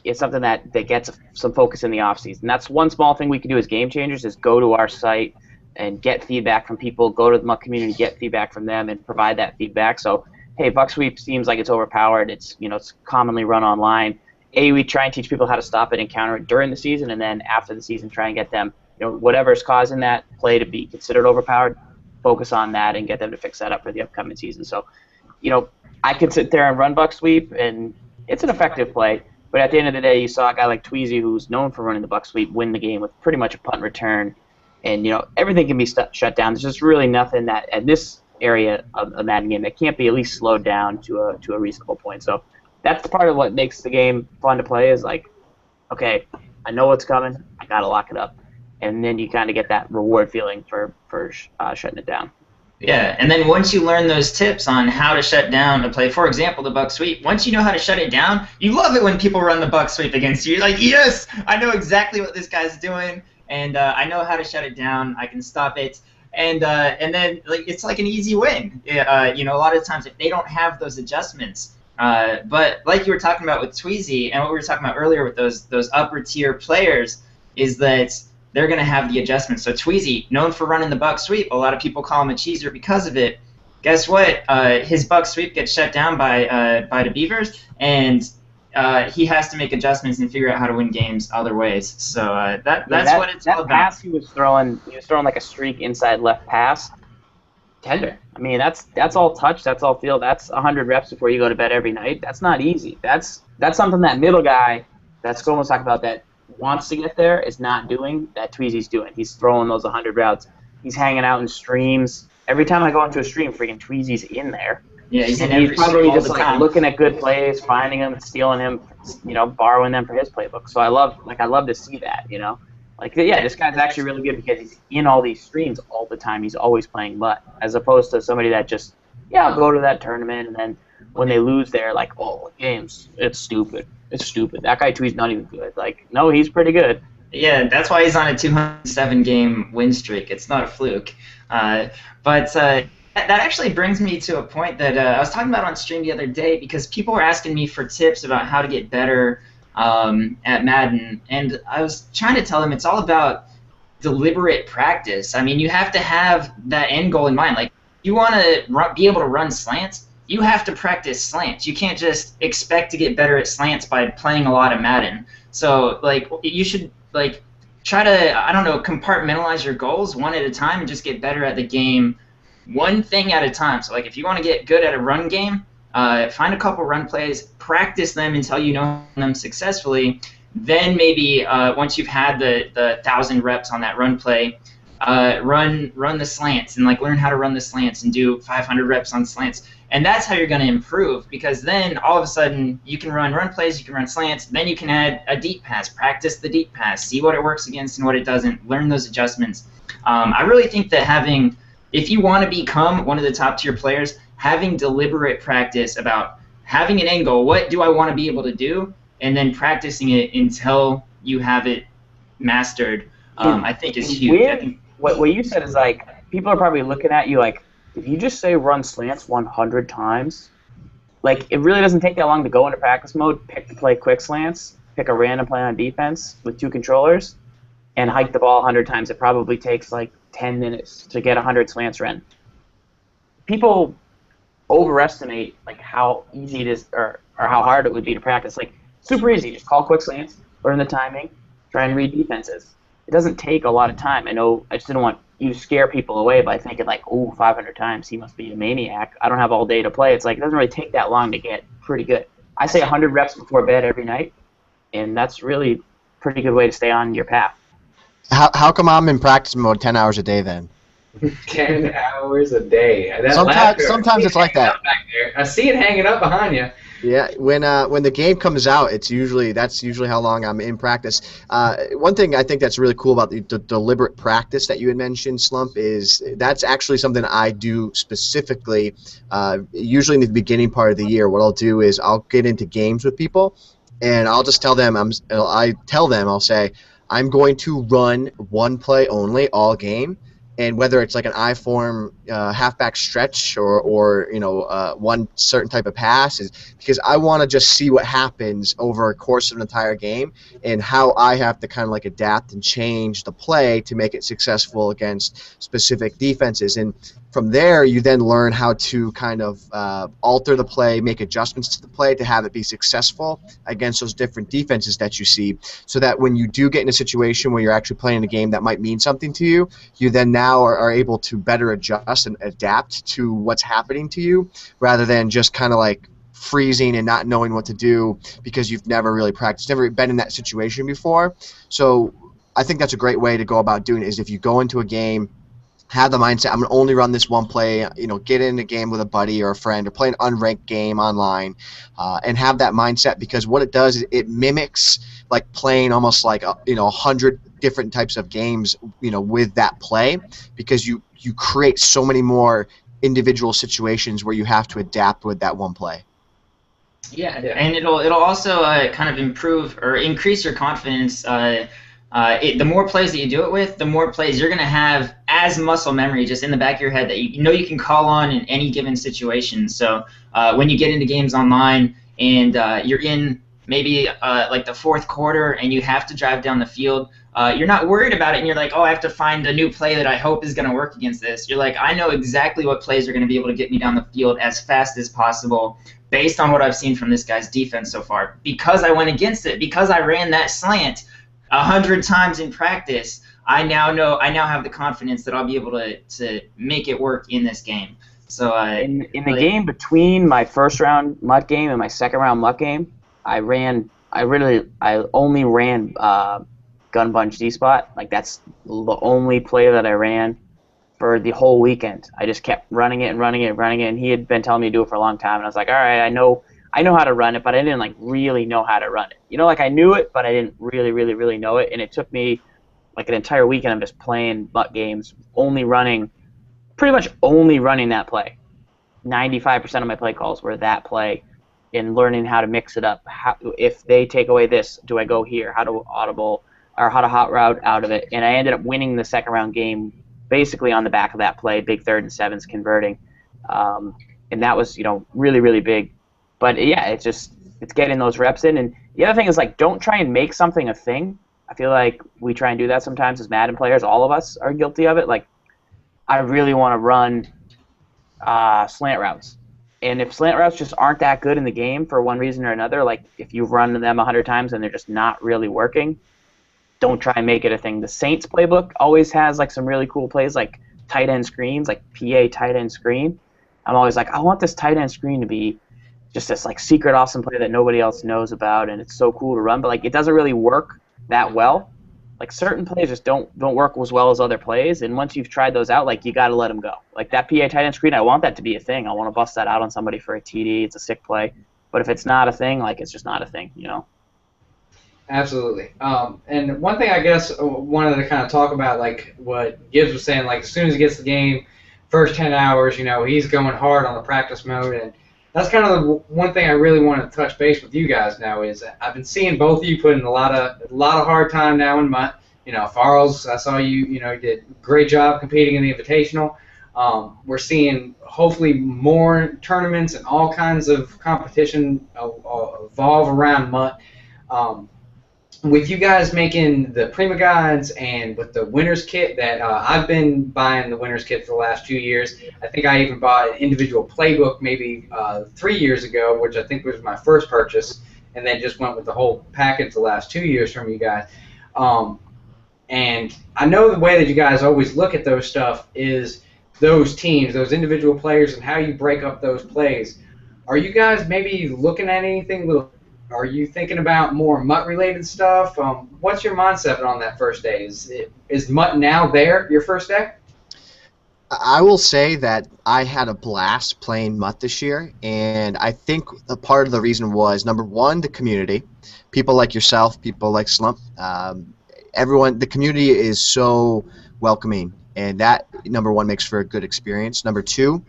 it's something that gets some focus in the offseason. That's one small thing we can do as game changers is go to our site and get feedback from people, go to the Muck community, get feedback from them, and provide that feedback. So, hey, Buck Sweep seems like it's overpowered. It's it's commonly run online. We try and teach people how to stop it and counter it during the season, and then after the season, try and get them, whatever's causing that play to be considered overpowered, focus on that and get them to fix that up for the upcoming season. So, I could sit there and run Buck Sweep, and it's an effective play. But at the end of the day, you saw a guy like Tweezy, who's known for running the Buck Sweep, win the game with pretty much a punt return. And, everything can be shut down. There's just really nothing that, at this area of a Madden game, that can't be at least slowed down to a reasonable point. So that's part of what makes the game fun to play is like, okay, I know what's coming. I got to lock it up. And then you kind of get that reward feeling for shutting it down. Yeah, and then once you learn those tips on how to shut down a play, for example, the Buck Sweep, once you know how to shut it down, you love it when people run the Buck Sweep against you. You're like, yes, I know exactly what this guy's doing, and I know how to shut it down. I can stop it, and then it's like an easy win. A lot of times if they don't have those adjustments, but like you were talking about with Tweezy, and what we were talking about earlier with those upper tier players, is that they're going to have the adjustments. So Tweezy, known for running the Buck Sweep, a lot of people call him a cheeser because of it. Guess what? His Buck Sweep gets shut down by the Beavers, and he has to make adjustments and figure out how to win games other ways. So that's what it's all about. That pass he was throwing like a streak inside left pass. Tender. I mean, that's all touch. That's all feel. That's 100 reps before you go to bed every night. That's not easy. That's something that middle guy that Scom was talking about that wants to get there is not doing that Tweezy's doing. He's throwing those 100 routes. He's hanging out in streams. Every time I go into a stream, freaking Tweezy's in there. Yeah, he's probably just like looking at good plays, finding them, stealing him, borrowing them for his playbook. So I love to see that, this guy's actually really good because he's in all these streams all the time. He's always playing butt, as opposed to somebody that just, I'll go to that tournament, and then when they lose, they're like, oh, games, it's stupid. It's stupid. That guy Twee's not even good. No, he's pretty good. Yeah, that's why he's on a 207-game win streak. It's not a fluke. But that actually brings me to a point that I was talking about on stream the other day, because people were asking me for tips about how to get better at Madden, and I was trying to tell them it's all about deliberate practice. I mean, you have to have that end goal in mind. Like, you want to be able to run slants, you have to practice slants. You can't just expect to get better at slants by playing a lot of Madden. So, you should, try to, compartmentalize your goals one at a time and just get better at the game one thing at a time. So, if you want to get good at a run game, find a couple run plays, practice them until you know them successfully. Then maybe once you've had the 1,000 reps on that run play, run the slants and learn how to run the slants and do 500 reps on slants. And that's how you're going to improve, because then all of a sudden you can run plays, you can run slants, then you can add a deep pass, practice the deep pass, see what it works against and what it doesn't, learn those adjustments. I really think that if you want to become one of the top tier players, having deliberate practice about having an end goal, what do I want to be able to do, and then practicing it until you have it mastered, I think is huge. What you said is people are probably looking at you if you just say run slants 100 times, it really doesn't take that long to go into practice mode, pick the play quick slants, pick a random play on defense with 2 controllers, and hike the ball 100 times. It probably takes 10 minutes to get 100 slants run. People overestimate how easy it is or how hard it would be to practice. Super easy. Just call quick slants, learn the timing, try and read defenses. It doesn't take a lot of time. I know I just didn't want you scare people away by thinking 500 times, he must be a maniac. I don't have all day to play. It's it doesn't really take that long to get pretty good. I say 100 reps before bed every night, and that's really a pretty good way to stay on your path. How come I'm in practice mode 10 hours a day then? 10 hours a day. Sometimes it's like that. Back there. I see it hanging up behind you. Yeah, when the game comes out, that's usually how long I'm in practice. One thing I think that's really cool about the deliberate practice that you had mentioned, Slump, is that's actually something I do specifically. Usually in the beginning part of the year, what I'll do is I'll get into games with people, and I'll just tell them I'll say I'm going to run one play only all game. And whether it's like an I-form halfback stretch or one certain type of pass, is because I want to just see what happens over a course of an entire game and how I have to kind of like adapt and change the play to make it successful against specific defenses. And from there, you then learn how to kind of alter the play, make adjustments to the play to have it be successful against those different defenses that you see, so that when you do get in a situation where you're actually playing a game that might mean something to you, you then now are able to better adjust and adapt to what's happening to you rather than just kind of like freezing and not knowing what to do because you've never really practiced, never been in that situation before. So I think that's a great way to go about doing it, is if you go into a game, have the mindset, I'm going to only run this one play, get in a game with a buddy or a friend or play an unranked game online and have that mindset, because what it does is it mimics like playing almost like 100 different types of games with that play, because you create so many more individual situations where you have to adapt with that one play. Yeah, and it'll also kind of improve or increase your confidence. The more plays that you do it with, the more plays you're going to have as muscle memory just in the back of your head that you can call on in any given situation. So when you get into games online and you're in maybe like the fourth quarter and you have to drive down the field, you're not worried about it and you're like, oh, I have to find a new play that I hope is going to work against this. You're like, I know exactly what plays are going to be able to get me down the field as fast as possible based on what I've seen from this guy's defense so far. Because I went against it, because I ran that slant 100 times in practice, I now have the confidence that I'll be able to make it work in this game. So in the game between my first round mutt game and my second round mutt game, I only ran gun bunch D spot. Like that's the only play that I ran for the whole weekend. I just kept running it and running it and running it, and he had been telling me to do it for a long time, and I was like, all right, I know how to run it, but I didn't like really know how to run it. Like I knew it, but I didn't really know it. And it took me like an entire weekend of just playing butt games, pretty much only running that play. 95% of my play calls were that play, and learning how to mix it up. If they take away this, do I go here? How to audible or how to hot route out of it? And I ended up winning the second round game basically on the back of that play, big 3rd and 7s converting, and that was really, really big. But yeah, it's getting those reps in. And the other thing is, like, don't try and make something a thing. I feel like we try and do that sometimes as Madden players. All of us are guilty of it. Like, I really want to run slant routes. And if slant routes just aren't that good in the game for one reason or another, like if you've run them 100 times and they're just not really working, don't try and make it a thing. The Saints playbook always has like some really cool plays, like tight end screens, like PA tight end screen. I'm always like, I want this tight end screen to be just this like secret awesome play that nobody else knows about, and it's so cool to run, but like it doesn't really work that well. Like certain plays just don't work as well as other plays, and once you've tried those out, like you got to let them go. Like that PA tight end screen, I want that to be a thing. I want to bust that out on somebody for a TD. It's a sick play, but if it's not a thing, like it's just not a thing, Absolutely. And one thing I guess I wanted to kind of talk about, like what Gibbs was saying, like as soon as he gets the game, first 10 hours, he's going hard on the practice mode, and that's kind of the one thing I really want to touch base with you guys now is I've been seeing both of you put in a lot of hard time now in MUT. Farls, I saw you did a great job competing in the Invitational. We're seeing hopefully more tournaments and all kinds of competition evolve around MUT. With you guys making the Prima Guides and with the winner's kit that I've been buying the winner's kit for the last 2 years. I think I even bought an individual playbook maybe 3 years ago, which I think was my first purchase, and then just went with the whole package the last 2 years from you guys. And I know the way that you guys always look at those stuff is those teams, those individual players, and how you break up those plays. Are you guys maybe looking at anything little? Are you thinking about more MUT-related stuff? What's your mindset on that first day? Is MUT now there, your first day? I will say that I had a blast playing Mutt this year, and I think a part of the reason was, number one, the community. People like yourself, people like Slump, everyone, the community is so welcoming, and that, number one, makes for a good experience. Number two,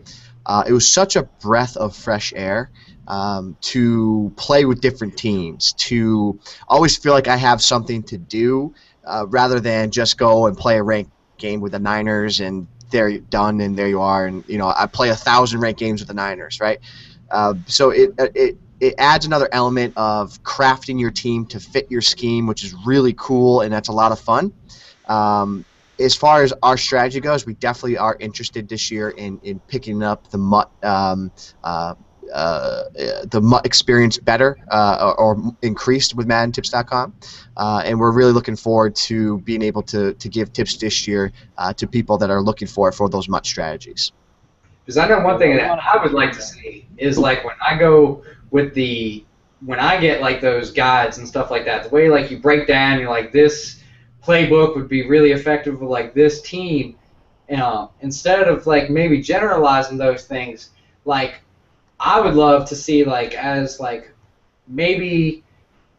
it was such a breath of fresh air to play with different teams, to always feel like I have something to do rather than just go and play a ranked game with the Niners and there you're done and there you are. And I play 1,000 ranked games with the Niners, right? So it adds another element of crafting your team to fit your scheme, which is really cool, and that's a lot of fun. As far as our strategy goes, we definitely are interested this year in picking up the MUT experience better or increased with MaddenTips.com, and we're really looking forward to being able to give tips this year to people that are looking for those MUT strategies. Because I know one thing that I would like to see is like when I go with when I get like those guides and stuff like that, the way like you break down, you're like, this playbook would be really effective with like this team, instead of like maybe generalizing those things, like I would love to see like as like maybe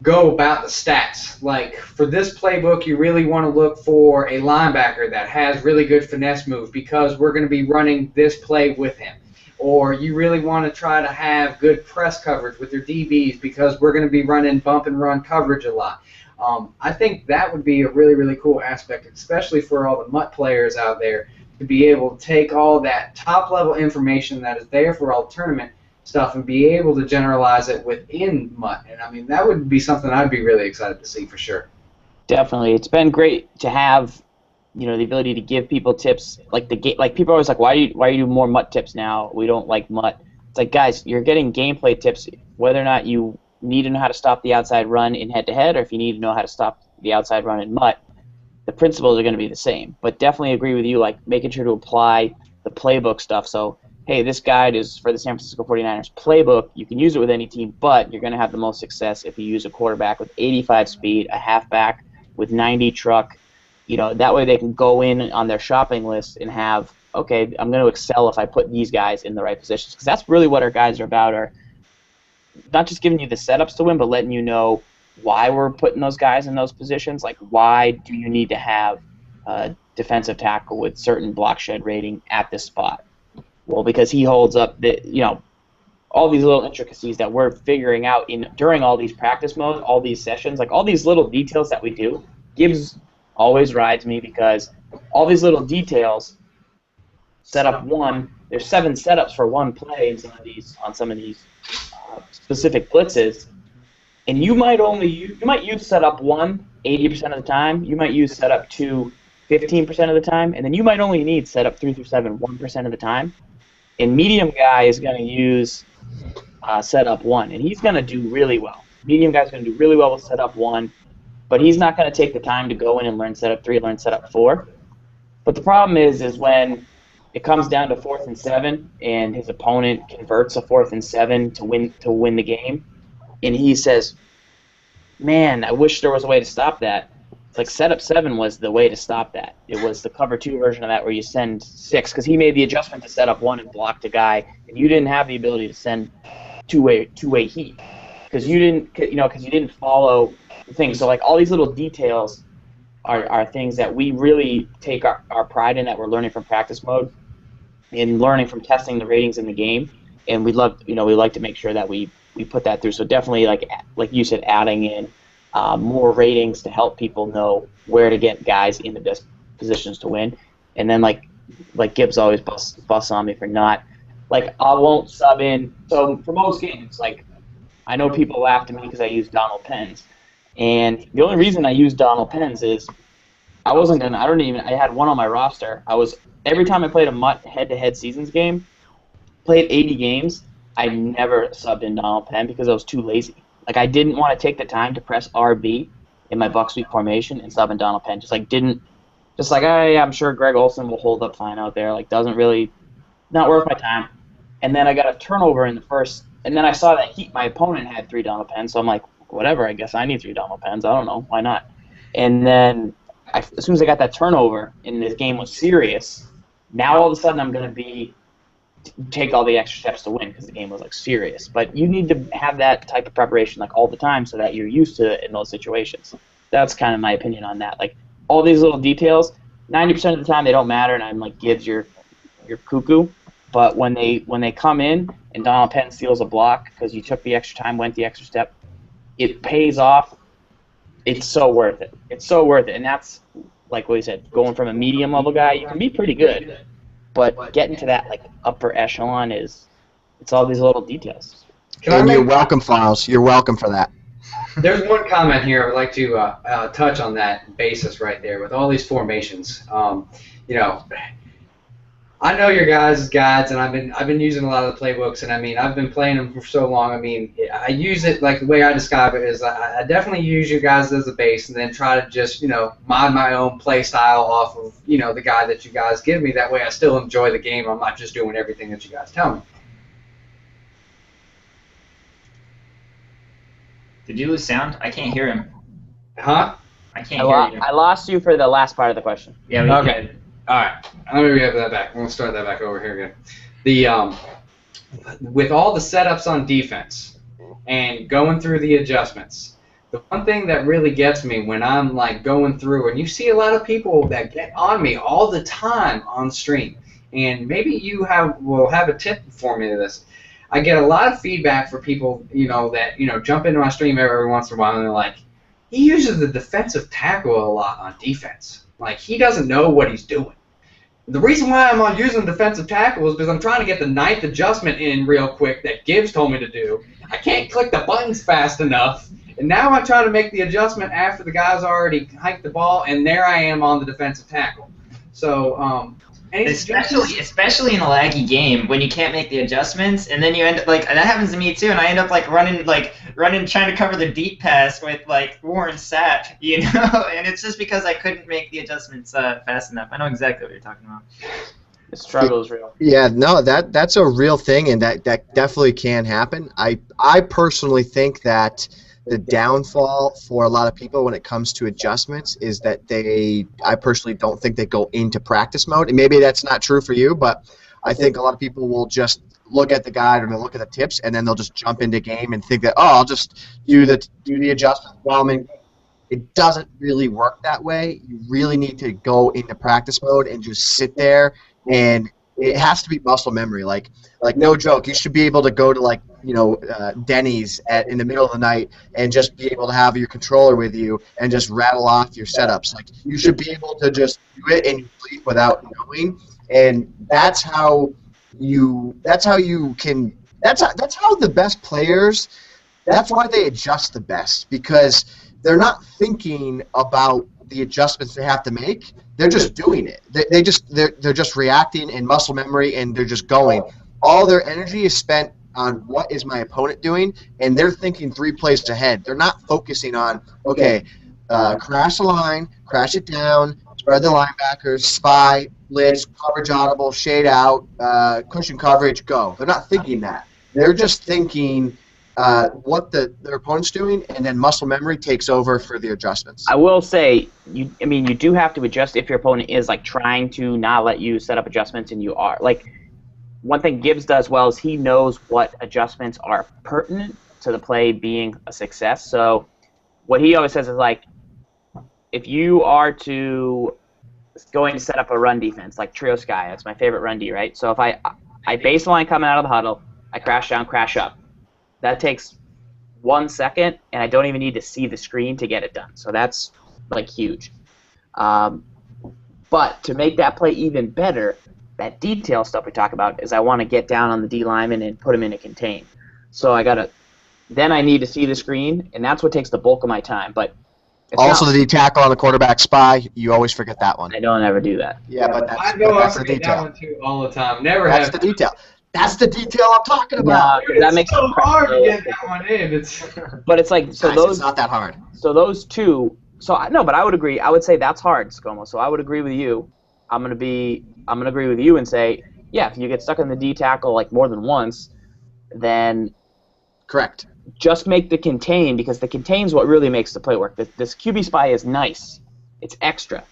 go about the stats. Like for this playbook, you really want to look for a linebacker that has really good finesse moves because we're going to be running this play with him. Or you really want to try to have good press coverage with your DBs because we're going to be running bump and run coverage a lot. I think that would be a really, really cool aspect, especially for all the MUT players out there, to be able to take all that top-level information that is there for all tournament stuff and be able to generalize it within MUT. And, I mean, that would be something I'd be really excited to see for sure. Definitely. It's been great to have, the ability to give people tips. Like people are always like, why do you do more MUT tips now? We don't like MUT. It's like, guys, you're getting gameplay tips, whether or not you need to know how to stop the outside run in head-to-head or if you need to know how to stop the outside run in MUT, the principles are going to be the same. But definitely agree with you, like making sure to apply the playbook stuff. So, hey, this guide is for the San Francisco 49ers playbook. You can use it with any team, but you're going to have the most success if you use a quarterback with 85 speed, a halfback with 90 truck. That way they can go in on their shopping list and have, okay, I'm going to excel if I put these guys in the right positions. Because that's really what our guides are about, are not just giving you the setups to win, but letting you know why we're putting those guys in those positions. Like, why do you need to have a defensive tackle with certain block shed rating at this spot? Well, because he holds up all these little intricacies that we're figuring out during all these practice modes, all these sessions, like all these little details that we do. Gibbs always rides me because all these little details. Setup one, there's 7 setups for one play in some of these specific blitzes, and you might use setup 1 80% of the time. You might use setup 2 15% of the time, and then you might only need setup 3 through 7 1% of the time. And medium guy is going to use setup 1, and he's going to do really well. Medium guy's going to do really well with setup 1, but he's not going to take the time to go in and learn setup 3, learn setup 4. But the problem is when it comes down to 4th and 7, and his opponent converts a 4th and 7 to win the game, and he says, "Man, I wish there was a way to stop that." It's like setup 7 was the way to stop that. It was the cover 2 version of that where you send 6, because he made the adjustment to setup 1 and blocked a guy, and you didn't have the ability to send two-way heat because you didn't follow the thing. So like all these little details are things that we really take our pride in, that we're learning from practice mode and learning from testing the ratings in the game, and we like to make sure that we put that through. So definitely, like you said, adding in more ratings to help people know where to get guys in the best positions to win. And then like Gibbs always busts on me for not, like, I won't sub in. So for most games, like, I know people laughed at me because I used Donald Penn's, and the only reason I used Donald Penn's is I had one on my roster. Every time I played a MUT head-to-head seasons game, played 80 games, I never subbed in Donald Penn because I was too lazy. Like, I didn't want to take the time to press RB in my buck sweep formation and sub in Donald Penn. Yeah, I'm sure Greg Olsen will hold up fine out there. Like, not worth my time. And then I got a turnover in the first, and then I saw that my opponent had 3 Donald Penns, so I'm like, whatever, I guess I need 3 Donald Penns. I don't know, why not? And then as soon as I got that turnover and this game was serious, Now all of a sudden I'm going to take all the extra steps to win because the game was like serious. But you need to have that type of preparation like all the time so that you're used to it in those situations. That's kind of my opinion on that. Like all these little details, 90% of the time they don't matter, and I'm like, Gibbs, you're cuckoo. But when they come in and Donald Penn steals a block because you took the extra time, went the extra step, it pays off. It's so worth it. It's so worth it, and that's like what he said. Going from a medium level guy, you can be pretty good. But getting to that like upper echelon it's all these little details. And you're welcome, Files. You're welcome for that. There's one comment here I would like to touch on that basis right there with all these formations. I know your guys' guides, and I've been using a lot of the playbooks, and I mean I've been playing them for so long. I mean I use it like the way I describe it is I definitely use you guys as a base, and then try to just mod my own play style off of the guide that you guys give me. That way I still enjoy the game. I'm not just doing everything that you guys tell me. Did you lose sound? I can't hear him. Huh? I can't hear you. I lost you for the last part of the question. Yeah. We Okay. did. All right, let me have that back. We'll start that back over here again. The with all the setups on defense and going through the adjustments, the one thing that really gets me when I'm like going through, and you see a lot of people that get on me all the time on stream, and maybe you will have a tip for me to this. I get a lot of feedback for people that jump into my stream every once in a while, and they're like, he uses the defensive tackle a lot on defense. Like, he doesn't know what he's doing. The reason why I'm on using defensive tackle is because I'm trying to get the 9th adjustment in real quick that Gibbs told me to do. I can't click the buttons fast enough, and now I'm trying to make the adjustment after the guy's already hiked the ball, and there I am on the defensive tackle. So, especially in a laggy game when you can't make the adjustments, and then you end up like that happens to me too, and I end up like running trying to cover the deep pass with like Warren Sapp, and it's just because I couldn't make the adjustments fast enough. I know exactly what you're talking about. The struggle is real. Yeah, no, that's a real thing, and that definitely can happen. I personally think that the downfall for a lot of people when it comes to adjustments is that I personally don't think they go into practice mode. And maybe that's not true for you, but I think a lot of people will just look at the guide or they'll look at the tips and then they'll just jump into game and think that, I'll just do the adjustment while I'm in game. It doesn't really work that way. You really need to go into practice mode and just sit there, and it has to be muscle memory. Like no joke, you should be able to go to Denny's in the middle of the night and just be able to have your controller with you and just rattle off your setups. Like, you should be able to just do it and sleep without knowing. And that's how the best players. That's why they adjust the best, because they're not thinking about the adjustments they have to make. They're just doing it. They're just reacting in muscle memory, and they're just going. All their energy is spent on what is my opponent doing, and they're thinking 3 plays ahead. They're not focusing on, crash the line, crash it down, spread the linebackers, spy, blitz, coverage audible, shade out, cushion coverage, go. They're not thinking that. They're just thinking what their opponent's doing, and then muscle memory takes over for the adjustments. I will say, you do have to adjust if your opponent is like trying to not let you set up adjustments, and you are. Like, one thing Gibbs does well is he knows what adjustments are pertinent to the play being a success. So what he always says is, like, if you are going to set up a run defense, like Trio Sky, that's my favorite run D, right? So if I baseline coming out of the huddle, I crash down, crash up. That takes 1 second, and I don't even need to see the screen to get it done. So that's, like, huge. But to make that play even better, that detail stuff we talk about is I want to get down on the D lineman and put him in a contain. So then I need to see the screen, and that's what takes the bulk of my time. But also, the D tackle on the quarterback spy, you always forget that one. I don't ever do that. Yeah, but I forget that one too all the time. That's the detail. That's the detail I'm talking about. Dude, that makes so hard to get that one in. But it's like, so Guys, it's not that hard. So those two. No, but I would agree. I would say that's hard, Scomo. So I would agree with you. I'm gonna agree with you and say, yeah, if you get stuck in the D tackle like more than once, then correct. Just make the contain, because the contain's what really makes the play work. This QB spy is nice. It's extra.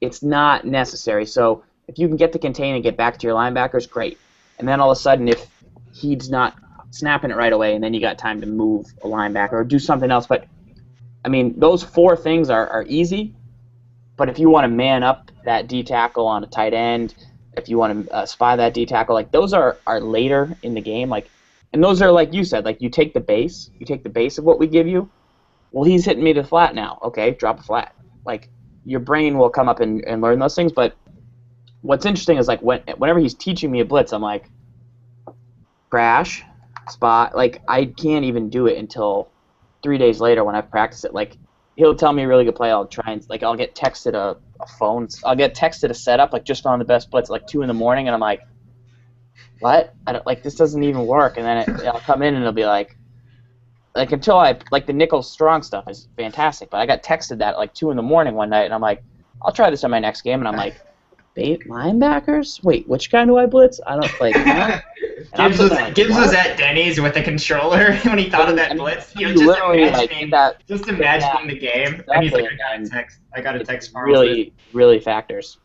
It's not necessary. So if you can get to contain and get back to your linebackers, great. And then all of a sudden, if he's not snapping it right away, and then you got time to move a linebacker or do something else. But, I mean, those 4 things are easy, but if you want to man up that D tackle on a tight end, if you want to spy that D tackle, like those are later in the game. Like, and those are, like you said, like you take the base of what we give you. Well, he's hitting me to the flat now. Okay, drop a flat. Like, your brain will come up and learn those things. But what's interesting is, like, whenever he's teaching me a blitz, I'm like, crash, spot. Like, I can't even do it until 3 days later when I've practiced it. Like, he'll tell me a really good play. I'll try and, like, I'll get texted a phone. I'll get texted a setup, like, just on the best blitz at, like, 2 in the morning, and I'm like, what? I don't, like, this doesn't even work. And then I'll come in and it'll be like until like the nickel strong stuff is fantastic, but I got texted that at like 2 in the morning one night, and I'm like, I'll try this on my next game, and I'm like, bait linebackers? Wait, which kind do I blitz? I don't like. Gibbs was at Denny's with a controller when he thought of that blitz. You know, just imagining the game. Exactly. And he's like, I got a text. Really factors.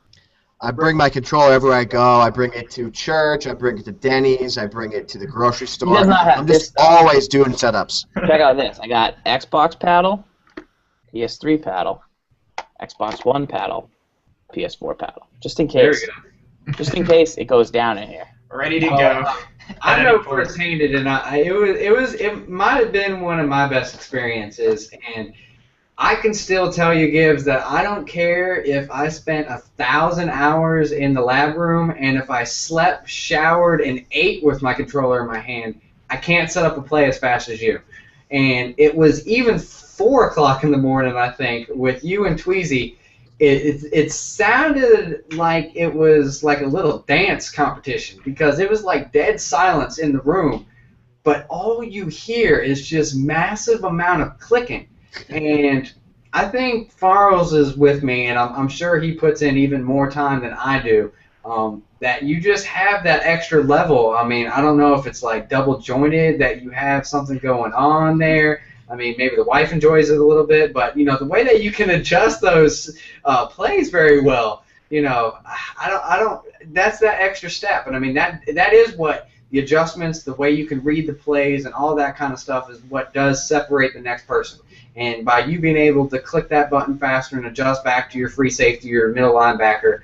I bring my controller everywhere I go. I bring it to church. I bring it to Denny's. I bring it to the grocery store. I'm just always doing setups. Check out this. I got Xbox paddle, PS3 paddle, Xbox One paddle, PS4 paddle. Just in case. Just in case it goes down in here. Ready to go. I know firsthand it, and it might have been one of my best experiences, and I can still tell you, Gibbs, that I don't care if I spent 1,000 hours in the lab room, and if I slept, showered, and ate with my controller in my hand, I can't set up a play as fast as you. And it was even 4 o'clock in the morning, I think, with you and Tweezy. It sounded like it was like a little dance competition, because it was like dead silence in the room, but all you hear is just massive amount of clicking. And I think Farls is with me, and I'm sure he puts in even more time than I do, that you just have that extra level. I mean, I don't know if it's like double jointed, that you have something going on there. I mean, maybe the wife enjoys it a little bit, but, you know, the way that you can adjust those plays very well, you know, I don't, that's that extra step. And I mean, that is what the adjustments, the way you can read the plays and all that kind of stuff is what does separate the next person. And by you being able to click that button faster and adjust back to your free safety, your middle linebacker,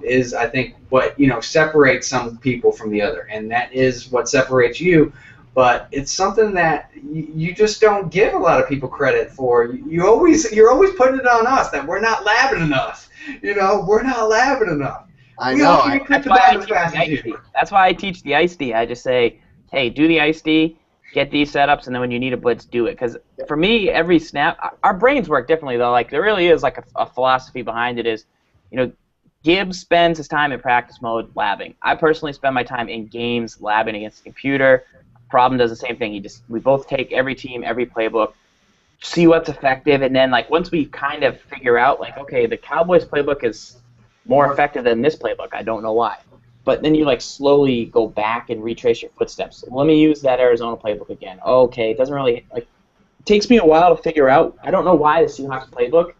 is, I think, what, you know, separates some people from the other. And that is what separates you. But it's something that you just don't give a lot of people credit for. You're always putting it on us that we're not labbing enough. You know, we're not labbing enough. I know. That's why I teach the Ice D. I just say, hey, do the Ice D, get these setups, and then when you need a blitz, do it. Because for me, every snap, our brains work differently, though. Like, there really is like a philosophy behind it is, you know, Gibbs spends his time in practice mode labbing. I personally spend my time in games labbing against the computer. Problem does the same thing. We both take every team, every playbook, see what's effective, and then like once we kind of figure out like, okay, the Cowboys playbook is more effective than this playbook. I don't know why. But then you like slowly go back and retrace your footsteps. Let me use that Arizona playbook again. Okay, it doesn't really like. It takes me a while to figure out. I don't know why the Seahawks playbook.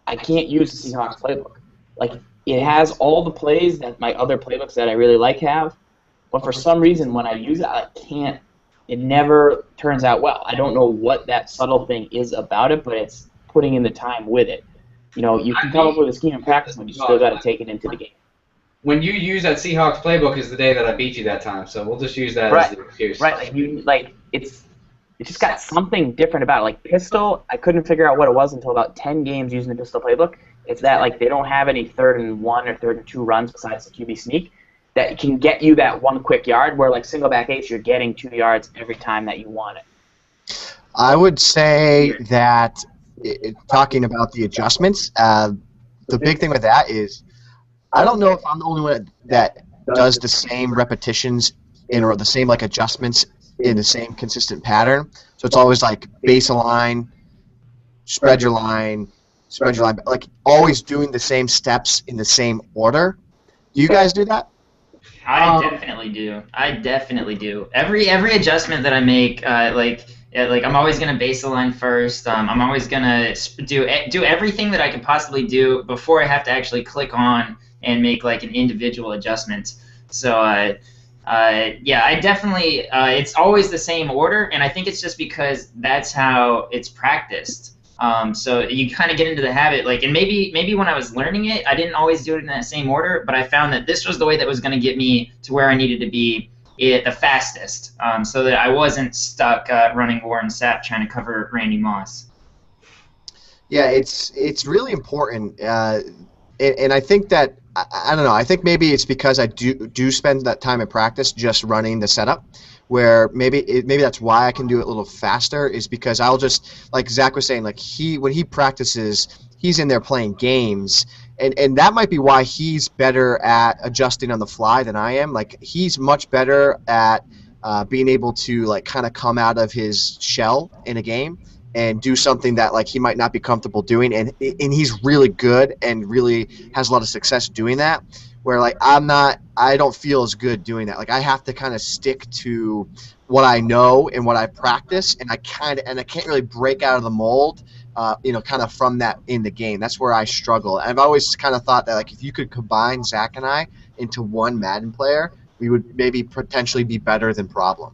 I can't use the Seahawks playbook. Like, it has all the plays that my other playbooks that I really like have. But for some reason, when I use it, I can't. It never turns out well. I don't know what that subtle thing is about it, but it's putting in the time with it. You know, you can come up with a scheme in practice, but you still got to take it into the game. When you use that Seahawks playbook is the day that I beat you that time, so we'll just use that as the excuse. Right, it's just got something different about it. Like pistol, I couldn't figure out what it was until about 10 games using the pistol playbook. It's that like they don't have any 3rd and 1 or 3rd and 2 runs besides the QB sneak that can get you that one quick yard, where like single back eights, you're getting 2 yards every time that you want it. I would say that talking about the adjustments, the big thing with that is I don't know if I'm the only one that does the same repetitions or the same like adjustments in the same consistent pattern. So it's always like base a line, spread your line, like always doing the same steps in the same order. Do you guys do that? I definitely do. Every adjustment that I make, like I'm always gonna base the line first. I'm always gonna do everything that I can possibly do before I have to actually click on and make like an individual adjustment. So yeah, I definitely it's always the same order, and I think it's just because that's how it's practiced. So you kind of get into the habit, like, and maybe when I was learning it, I didn't always do it in that same order, but I found that this was the way that was going to get me to where I needed to be the fastest, so that I wasn't stuck running Warren Sapp trying to cover Randy Moss. Yeah, it's really important, and I think that I don't know. I think maybe it's because I do spend that time in practice just running the setup, where maybe that's why I can do it a little faster. Is because I'll just, like Zach was saying, like when he practices, he's in there playing games, and that might be why he's better at adjusting on the fly than I am. Like he's much better at being able to like kind of come out of his shell in a game and do something that like he might not be comfortable doing, and he's really good and really has a lot of success doing that, where like I don't feel as good doing that. Like I have to kind of stick to what I know and what I practice, and I can't really break out of the mold kind of from that in the game. That's where I struggle. And I've always kind of thought that like if you could combine Zach and I into one Madden player, we would maybe potentially be better than Problem.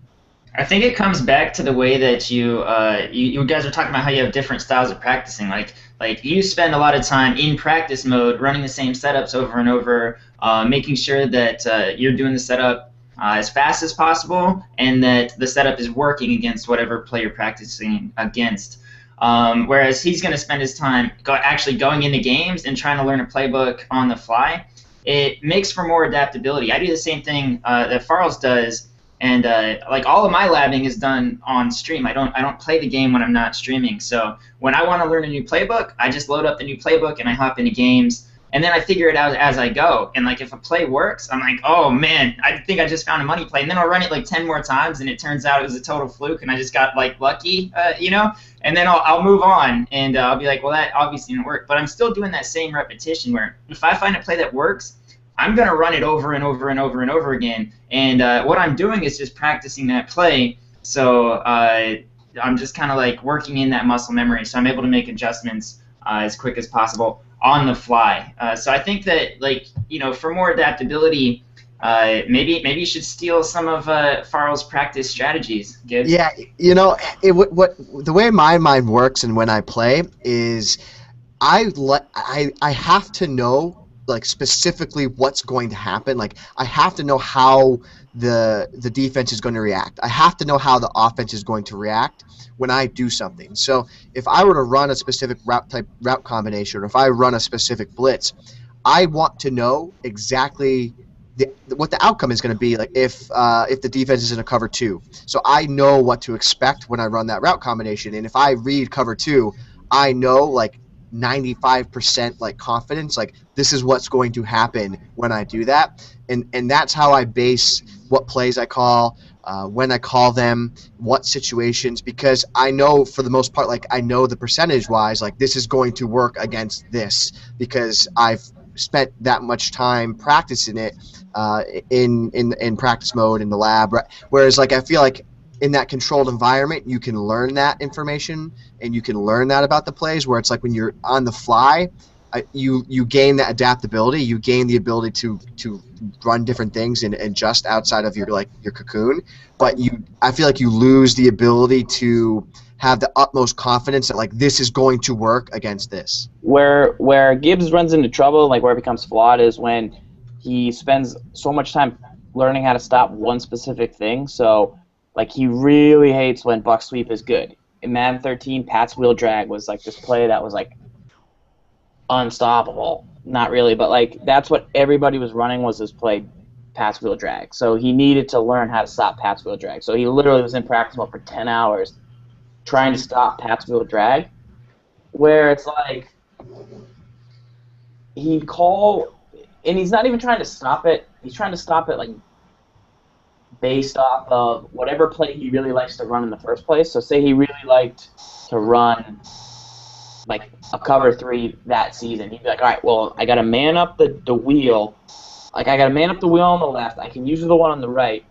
I think it comes back to the way that you guys are talking about how you have different styles of practicing. Like you spend a lot of time in practice mode running the same setups over and over, making sure that you're doing the setup as fast as possible and that the setup is working against whatever play you're practicing against. Whereas he's going to spend his time actually going into games and trying to learn a playbook on the fly. It makes for more adaptability. I do the same thing that Farls does. And like all of my labbing is done on stream. I don't play the game when I'm not streaming. So when I want to learn a new playbook, I just load up the new playbook and I hop into games, and then I figure it out as I go. And like if a play works, I'm like, oh man, I think I just found a money play. And then I'll run it like 10 more times, and it turns out it was a total fluke, and I just got like lucky, And then I'll move on, and I'll be like, well, that obviously didn't work. But I'm still doing that same repetition where if I find a play that works, I'm going to run it over and over and over and over again. And what I'm doing is just practicing that play. So I'm just kind of like working in that muscle memory. So I'm able to make adjustments as quick as possible on the fly. So I think that, like, for more adaptability, maybe you should steal some of Farrell's practice strategies, Gibbs. Yeah, the way my mind works and when I play is I have to know like specifically what's going to happen. Like I have to know how the defense is going to react. I have to know how the offense is going to react when I do something. So if I were to run a specific route combination, or if I run a specific blitz, I want to know exactly what the outcome is going to be. Like if the defense is in a cover 2, so I know what to expect when I run that route combination. And if I read cover 2, I know like 95% like confidence, like this is what's going to happen when I do that, and that's how I base what plays I call, when I call them, what situations, because I know for the most part, like I know the percentage wise, like this is going to work against this because I've spent that much time practicing it in practice mode in the lab. Whereas like I feel like in that controlled environment, you can learn that information and you can learn that about the plays, where it's like when you're on the fly, you gain that adaptability, you gain the ability to run different things and adjust outside of your cocoon, but I feel like you lose the ability to have the utmost confidence that like this is going to work against this. Where Gibbs runs into trouble, like where it becomes flawed, is when he spends so much time learning how to stop one specific thing. So like he really hates when buck sweep is good. In Madden 13, Pat's wheel drag was like this play that was like unstoppable. Not really, but like that's what everybody was running, was this play, Pat's wheel drag. So he needed to learn how to stop Pat's wheel drag. So he literally was in practice mode for 10 hours trying to stop Pat's wheel drag, where it's like he'd call, and he's not even trying to stop it. He's trying to stop it like based off of whatever play he really likes to run in the first place. So say he really liked to run like a cover 3 that season. He'd be like, all right, well, I got to man up the wheel like I got to man up the wheel on the left. I can use the one on the right.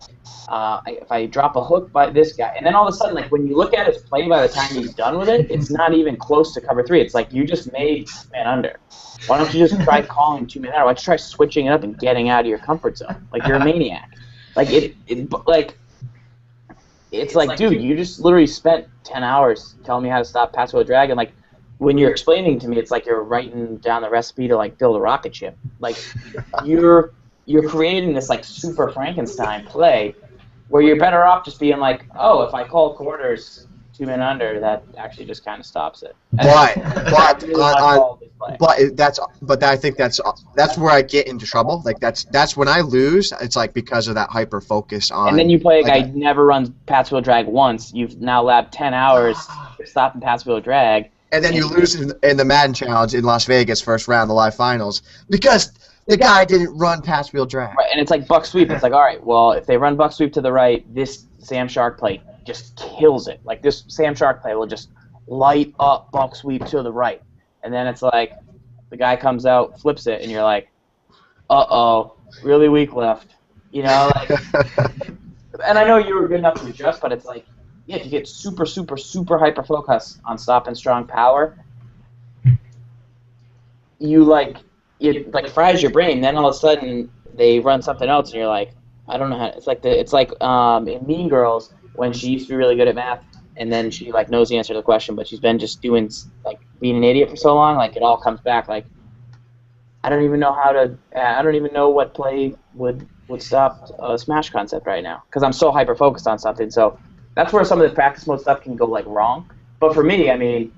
If I drop a hook by this guy, and then all of a sudden, like when you look at his play, by the time he's done with it, it's not even close to cover 3. It's like you just made man under. Why don't you just try calling 2-man under? Why don't you try switching it up and getting out of your comfort zone? Like you're a maniac. Like it's like, dude, you just literally spent 10 hours telling me how to stop Pass Wheel Drag, and like when you're explaining to me, it's like you're writing down the recipe to like build a rocket ship. Like you're creating this like super Frankenstein play where you're better off just being like, oh, if I call quarters 2-man under, that actually just kind of stops it. But I think that's where I get into trouble. Like that's when I lose. It's like because of that hyper focus on. And then you play a guy who never runs Pass Wheel Drag once. You've now labbed 10 hours stopping Pass Wheel Drag. And then you lose in the Madden Challenge in Las Vegas first round, the live finals, because the guy didn't run Pass Wheel Drag. Right, and it's like buck sweep. It's like, all right, well, if they run buck sweep to the right, this Sam Shark play just kills it. Like this Sam Shark play will just light up buck sweep to the right. And then it's like the guy comes out, flips it, and you're like, uh-oh, really weak left. You know, like, and I know you were good enough to adjust, but it's like, yeah, if you get super, super, super hyper-focused on stopping strong power, it fries your brain. Then all of a sudden they run something else, and you're like, I don't know how. It's like in Mean Girls when she used to be really good at math, and then she like knows the answer to the question, but she's been just doing like being an idiot for so long, like it all comes back. Like I don't even know what play would stop a smash concept right now because I'm so hyper focused on something. So that's where some of the practice mode stuff can go like wrong. But for me, I mean,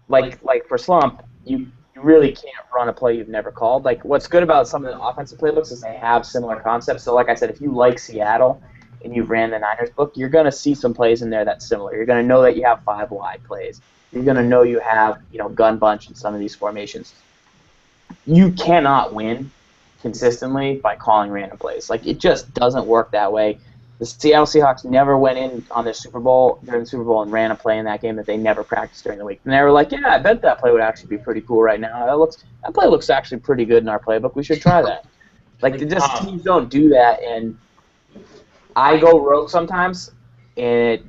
like for Slump, you really can't run a play you've never called. Like what's good about some of the offensive playbooks is they have similar concepts. So like I said, if you like Seattle and you've ran the Niners book, you're going to see some plays in there that's similar. You're going to know that you have 5 wide plays. You're going to know you have, gun bunch in some of these formations. You cannot win consistently by calling random plays. Like it just doesn't work that way. The Seattle Seahawks never went in on their during the Super Bowl and ran a play in that game that they never practiced during the week. And they were like, yeah, I bet that play would actually be pretty cool right now. That play looks actually pretty good in our playbook. We should try that. Like, teams don't do that, and I go rogue sometimes, and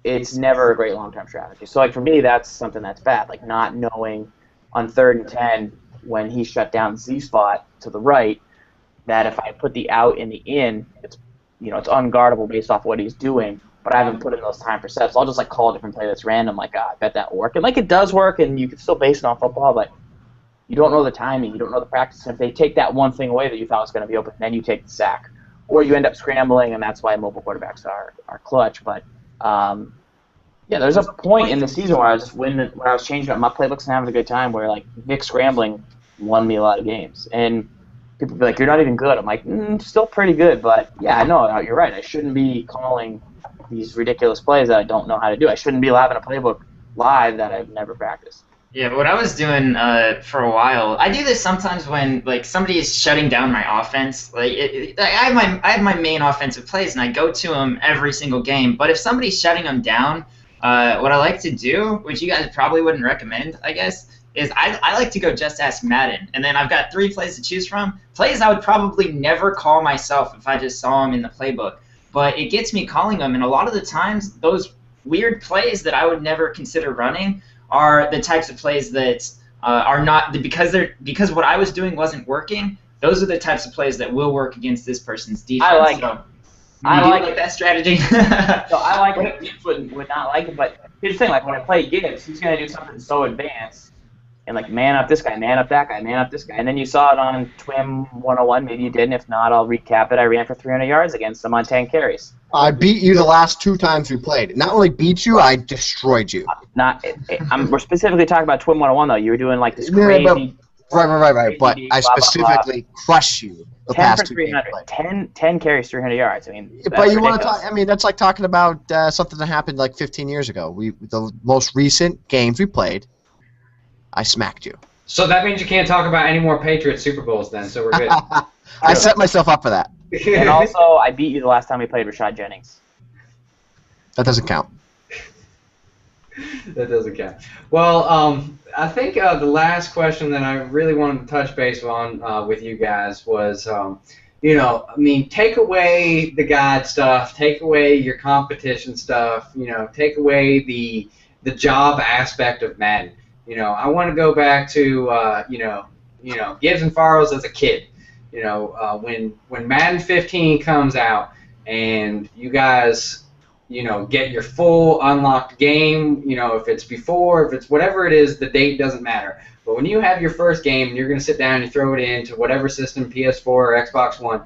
it's never a great long-term strategy. So, like, for me, that's something that's bad. Like, not knowing on 3rd and 10 when he shut down Z-spot to the right, that if I put the out in the in, it's unguardable based off what he's doing, but I haven't put in those time for steps. I'll just like call a different play that's random, like, I bet that will work. And like it does work, and you can still base it on football, but you don't know the timing, you don't know the practice. And if they take that one thing away that you thought was going to be open, then you take the sack. Or you end up scrambling, and that's why mobile quarterbacks are clutch. But there's a point in the season where I was changing up my playbooks and having a good time where like Vic scrambling won me a lot of games. And people be like, you're not even good. I'm like, still pretty good, but yeah, I know, you're right. I shouldn't be calling these ridiculous plays that I don't know how to do. I shouldn't be having a playbook live that I've never practiced. Yeah, what I was doing for a while, I do this sometimes when like somebody is shutting down my offense. Like I have my main offensive plays, and I go to them every single game. But if somebody's shutting them down, what I like to do, which you guys probably wouldn't recommend, I guess, is I like to go just ask Madden, and then I've got 3 plays to choose from. Plays I would probably never call myself if I just saw them in the playbook, but it gets me calling them, and a lot of the times those weird plays that I would never consider running are the types of plays that are not because what I was doing wasn't working. Those are the types of plays that will work against this person's defense. I like it. I like that strategy. So I like it. Gibbs would not like it, but here's the thing: like when I play Gibbs, he's gonna do something so advanced. And like man up this guy, man up that guy, man up this guy. And then you saw it on Twim 101. Maybe you didn't. If not, I'll recap it. I ran for 300 yards against him on 10 carries. I beat you the last 2 times we played. Not only beat you, I destroyed you. We're specifically talking about Twim 101 though. You were doing like this crazy. Right. But I specifically crushed you the past 2 games. 10 carries, 300 yards. I mean, but you want to talk? I mean, that's like talking about something that happened like 15 years ago. The most recent games we played, I smacked you. So that means you can't talk about any more Patriots Super Bowls then, so we're good. I set myself up for that. And also, I beat you the last time we played Rashad Jennings. That doesn't count. That doesn't count. Well, I think the last question that I really wanted to touch base on with you guys was, I mean, take away the God stuff, take away your competition stuff, take away the job aspect of Madden. I want to go back to, Gibbs and Farls as a kid. When Madden 15 comes out and you guys get your full unlocked game, if it's before, if it's whatever it is, the date doesn't matter. But when you have your first game and you're going to sit down and you throw it into whatever system, PS4 or Xbox One,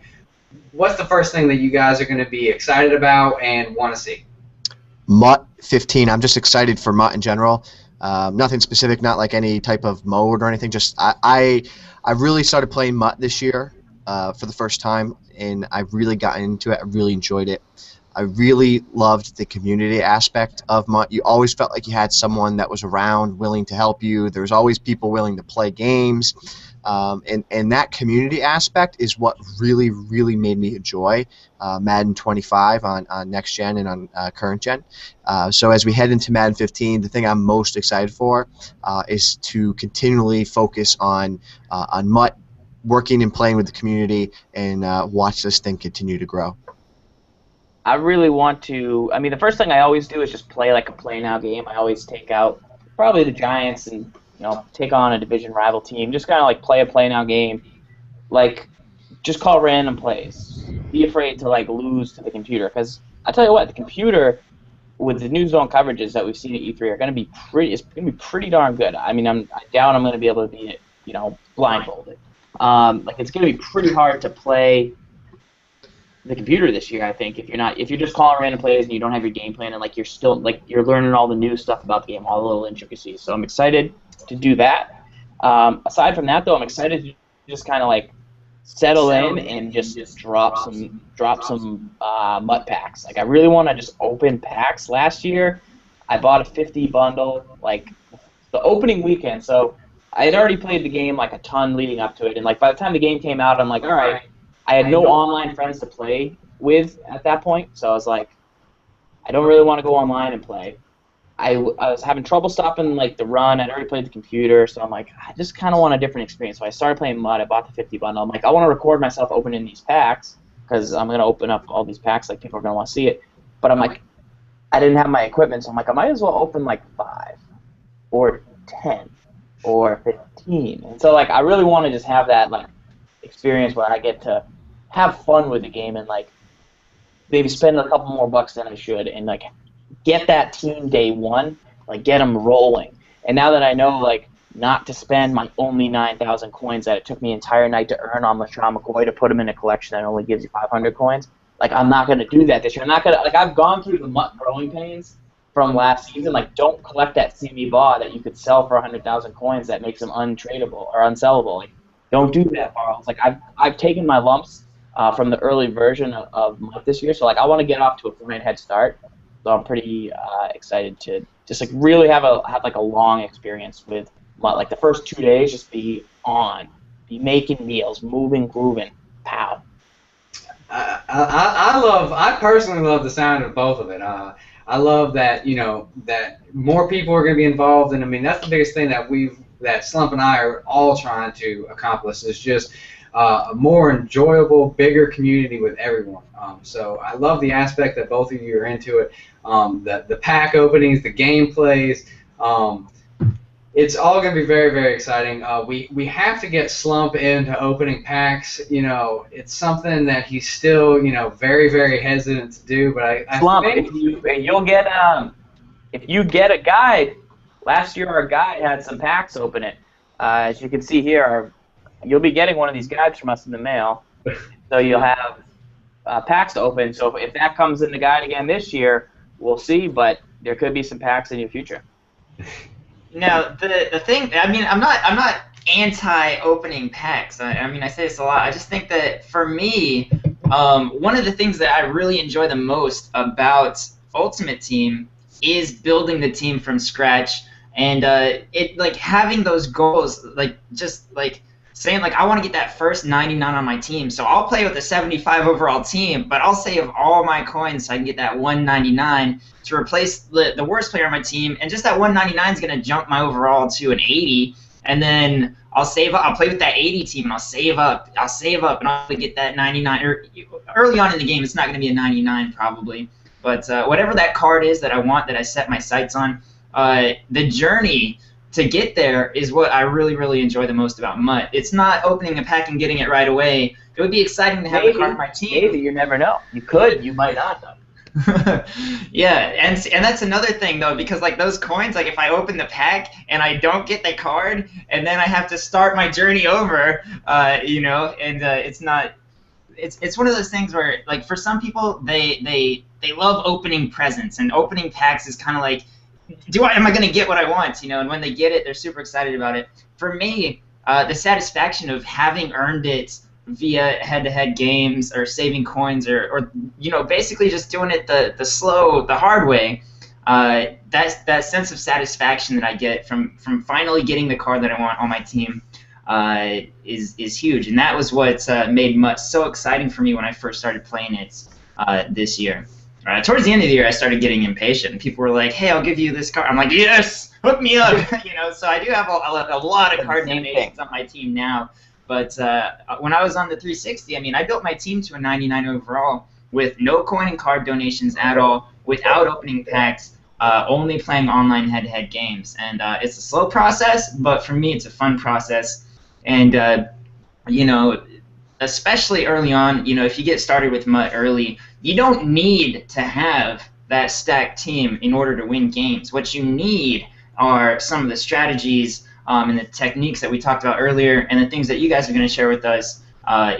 what's the first thing that you guys are going to be excited about and want to see? MUT 15. I'm just excited for MUT in general. Nothing specific, not like any type of mode or anything. Just I really started playing MUT this year for the first time, and I really got into it. I really enjoyed it. I really loved the community aspect of MUT. You always felt like you had someone that was around willing to help you. There was always people willing to play games. And that community aspect is what really, really made me enjoy Madden 25 on next gen and on current gen. So as we head into Madden 15, the thing I'm most excited for is to continually focus on MUT, working and playing with the community, and watch this thing continue to grow. I really want to. I mean, the first thing I always do is just play like a play now game. I always take out probably the Giants and take on a division rival team. Just kind of like play a play now game. Like, just call random plays. Be afraid to like lose to the computer, because I tell you what, the computer with the new zone coverages that we've seen at E3 are going to be pretty. It's going to be pretty darn good. I mean, I doubt I'm going to be able to beat it. Blindfolded. Like, it's going to be pretty hard to play the computer this year, I think, if you're just calling random plays and you don't have your game plan, and like you're learning all the new stuff about the game, all the little intricacies. So I'm excited to do that. Aside from that, though, I'm excited to just kind of like settle in and just drop some MUT packs. Like, I really want to just open packs. Last year, I bought a 50 bundle like the opening weekend, so I had already played the game like a ton leading up to it, and like by the time the game came out, I'm like, all right. I had no online friends to play with at that point, so I was like, I don't really want to go online and play. I was having trouble stopping like the run. I'd already played the computer, so I'm like, I just kind of want a different experience. So I started playing MUT. I bought the 50 bundle. I'm like, I want to record myself opening these packs, because I'm going to open up all these packs. Like, people are going to want to see it. But I'm like, I didn't have my equipment, so I'm like, I might as well open like 5 or 10 or 15. And so like, I really want to just have that like experience where I get to have fun with the game and like maybe spend a couple more bucks than I should, and like get that team day one, like get them rolling. And now that I know like not to spend my only 9,000 coins that it took me an entire night to earn on LaShawn McCoy to put them in a collection that only gives you 500 coins, like I'm not going to do that this year. I'm not going to, like, I've gone through the MUT growing pains from last season. Like, don't collect that CB ball that you could sell for 100,000 coins that makes them untradeable or unsellable. Like, don't do that, Farls. Like, I've taken my lumps from the early version of MUT this year, so like I want to get off to a fine head start. So I'm pretty excited to just like really have like a long experience with MUT. Like the first 2 days, just be making meals, moving, grooving, pow. I personally love the sound of both of it. I love that that more people are going to be involved, and I mean that's the biggest thing that Slump and I are all trying to accomplish, is just a more enjoyable, bigger community with everyone. So I love the aspect that both of you are into it. The pack openings, the gameplays. It's all going to be very, very exciting. We have to get Slump into opening packs. It's something that he's still, very, very hesitant to do. But I Slump, think if you get a guide. Last year, our guide had some packs open it. As you can see here, you'll be getting one of these guides from us in the mail. So you'll have packs to open. So if that comes in the guide again this year, we'll see. But there could be some packs in your future. Now, the thing, I mean, I'm not anti-opening packs. I mean, I say this a lot. I just think that for me, one of the things that I really enjoy the most about Ultimate Team is building the team from scratch, and it like having those goals, like just like saying like I want to get that first 99 on my team, so I'll play with a 75 overall team, but I'll save all my coins so I can get that 199 to replace the worst player on my team, and just that 199 is going to jump my overall to an 80, and then I'll save up. I'll play with that 80 team, and I'll save up, and I'll get that 99. Or early on in the game, it's not going to be a 99 probably, but whatever that card is that I want, that I set my sights on, the journey to get there is what I really, really enjoy the most about MUT. It's not opening a pack and getting it right away. It would be exciting to have the card on my team. Maybe, you never know. You could, you might not though. Yeah, and that's another thing though, because like those coins, like if I open the pack and I don't get the card, and then I have to start my journey over, you know, and it's not. It's one of those things where like for some people they love opening presents, and opening packs is kind of like, am I going to get what I want, you know? And when they get it, they're super excited about it. For me, the satisfaction of having earned it via head-to-head games or saving coins or you know, basically just doing it the hard way, that sense of satisfaction that I get from finally getting the card that I want on my team is huge. And that was what made MUT so exciting for me when I first started playing it this year. Towards the end of the year, I started getting impatient, and people were like, "Hey, I'll give you this card." I'm like, "Yes, hook me up!" You know. So I do have a lot of card donations on my team now. But when I was on the 360, I mean, I built my team to a 99 overall with no coin and card donations at all, without opening packs, only playing online head-to-head games. And it's a slow process, but for me, it's a fun process. And you know, especially early on, you know, if you get started with MUT early, you don't need to have that stacked team in order to win games. What you need are some of the strategies and the techniques that we talked about earlier, and the things that you guys are going to share with us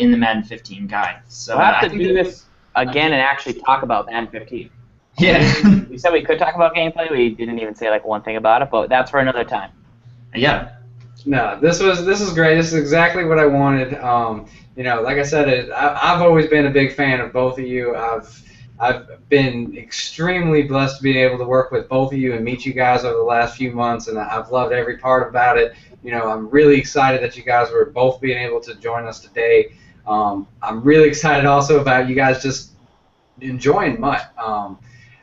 in the Madden 15 guide. So we'll have to do this again and actually talk about Madden 15. Yeah. We said we could talk about gameplay. We didn't even say like one thing about it, but that's for another time. Yeah. No, this is great. This is exactly what I wanted. You know, like I said, I've always been a big fan of both of you. I've been extremely blessed to be able to work with both of you and meet you guys over the last few months, and I've loved every part about it. You know, I'm really excited that you guys were both being able to join us today. I'm really excited also about you guys just enjoying MUT.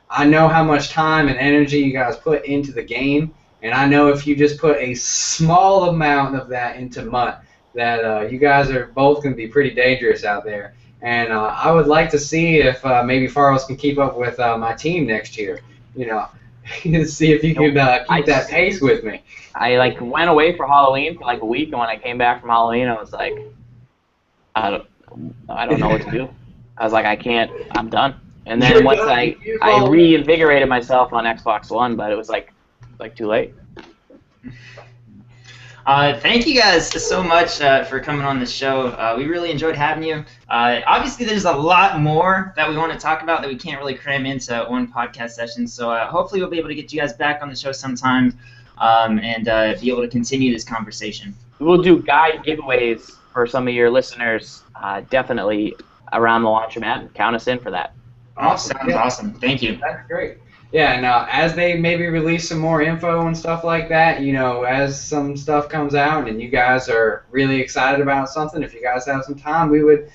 I know how much time and energy you guys put into the game, and I know if you just put a small amount of that into MUT, that you guys are both going to be pretty dangerous out there. And I would like to see if maybe Farls can keep up with my team next year. You know, see if you can keep that pace with me. I like went away for Halloween for like a week, and when I came back from Halloween, I was like, I don't know what to do. I was like, I can't. I'm done. And then once I reinvigorated myself on Xbox One, but it was like too late. Thank you guys so much for coming on the show. We really enjoyed having you. Obviously, there's a lot more that we want to talk about that we can't really cram into one podcast session. So hopefully we'll be able to get you guys back on the show sometime and be able to continue this conversation. We'll do guide giveaways for some of your listeners, definitely around the launch of Madden. Count us in for that. Awesome. Sounds awesome. Thank you. That's great. Yeah, and as they maybe release some more info and stuff like that, you know, as some stuff comes out and you guys are really excited about something, if you guys have some time, we would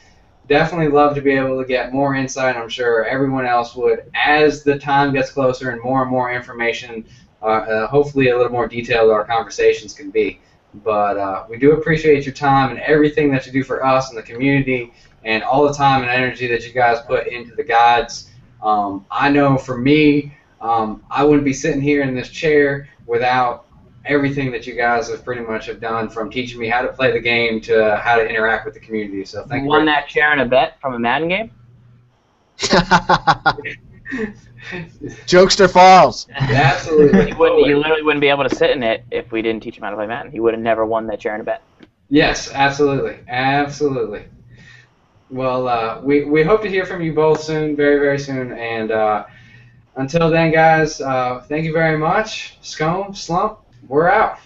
definitely love to be able to get more insight. I'm sure everyone else would, as the time gets closer and more information, hopefully a little more detailed our conversations can be. But we do appreciate your time and everything that you do for us and the community, and all the time and energy that you guys put into the guides. I know for me, I wouldn't be sitting here in this chair without everything that you guys have pretty much have done, from teaching me how to play the game to how to interact with the community. So thank you. Won that chair in a bet from a Madden game? Jokester Falls. Absolutely. You literally wouldn't be able to sit in it if we didn't teach him how to play Madden. He would have never won that chair in a bet. Yes, absolutely. Absolutely. Well, we hope to hear from you both soon, very, very soon. And until then, guys, thank you very much. Scom, Slump, we're out.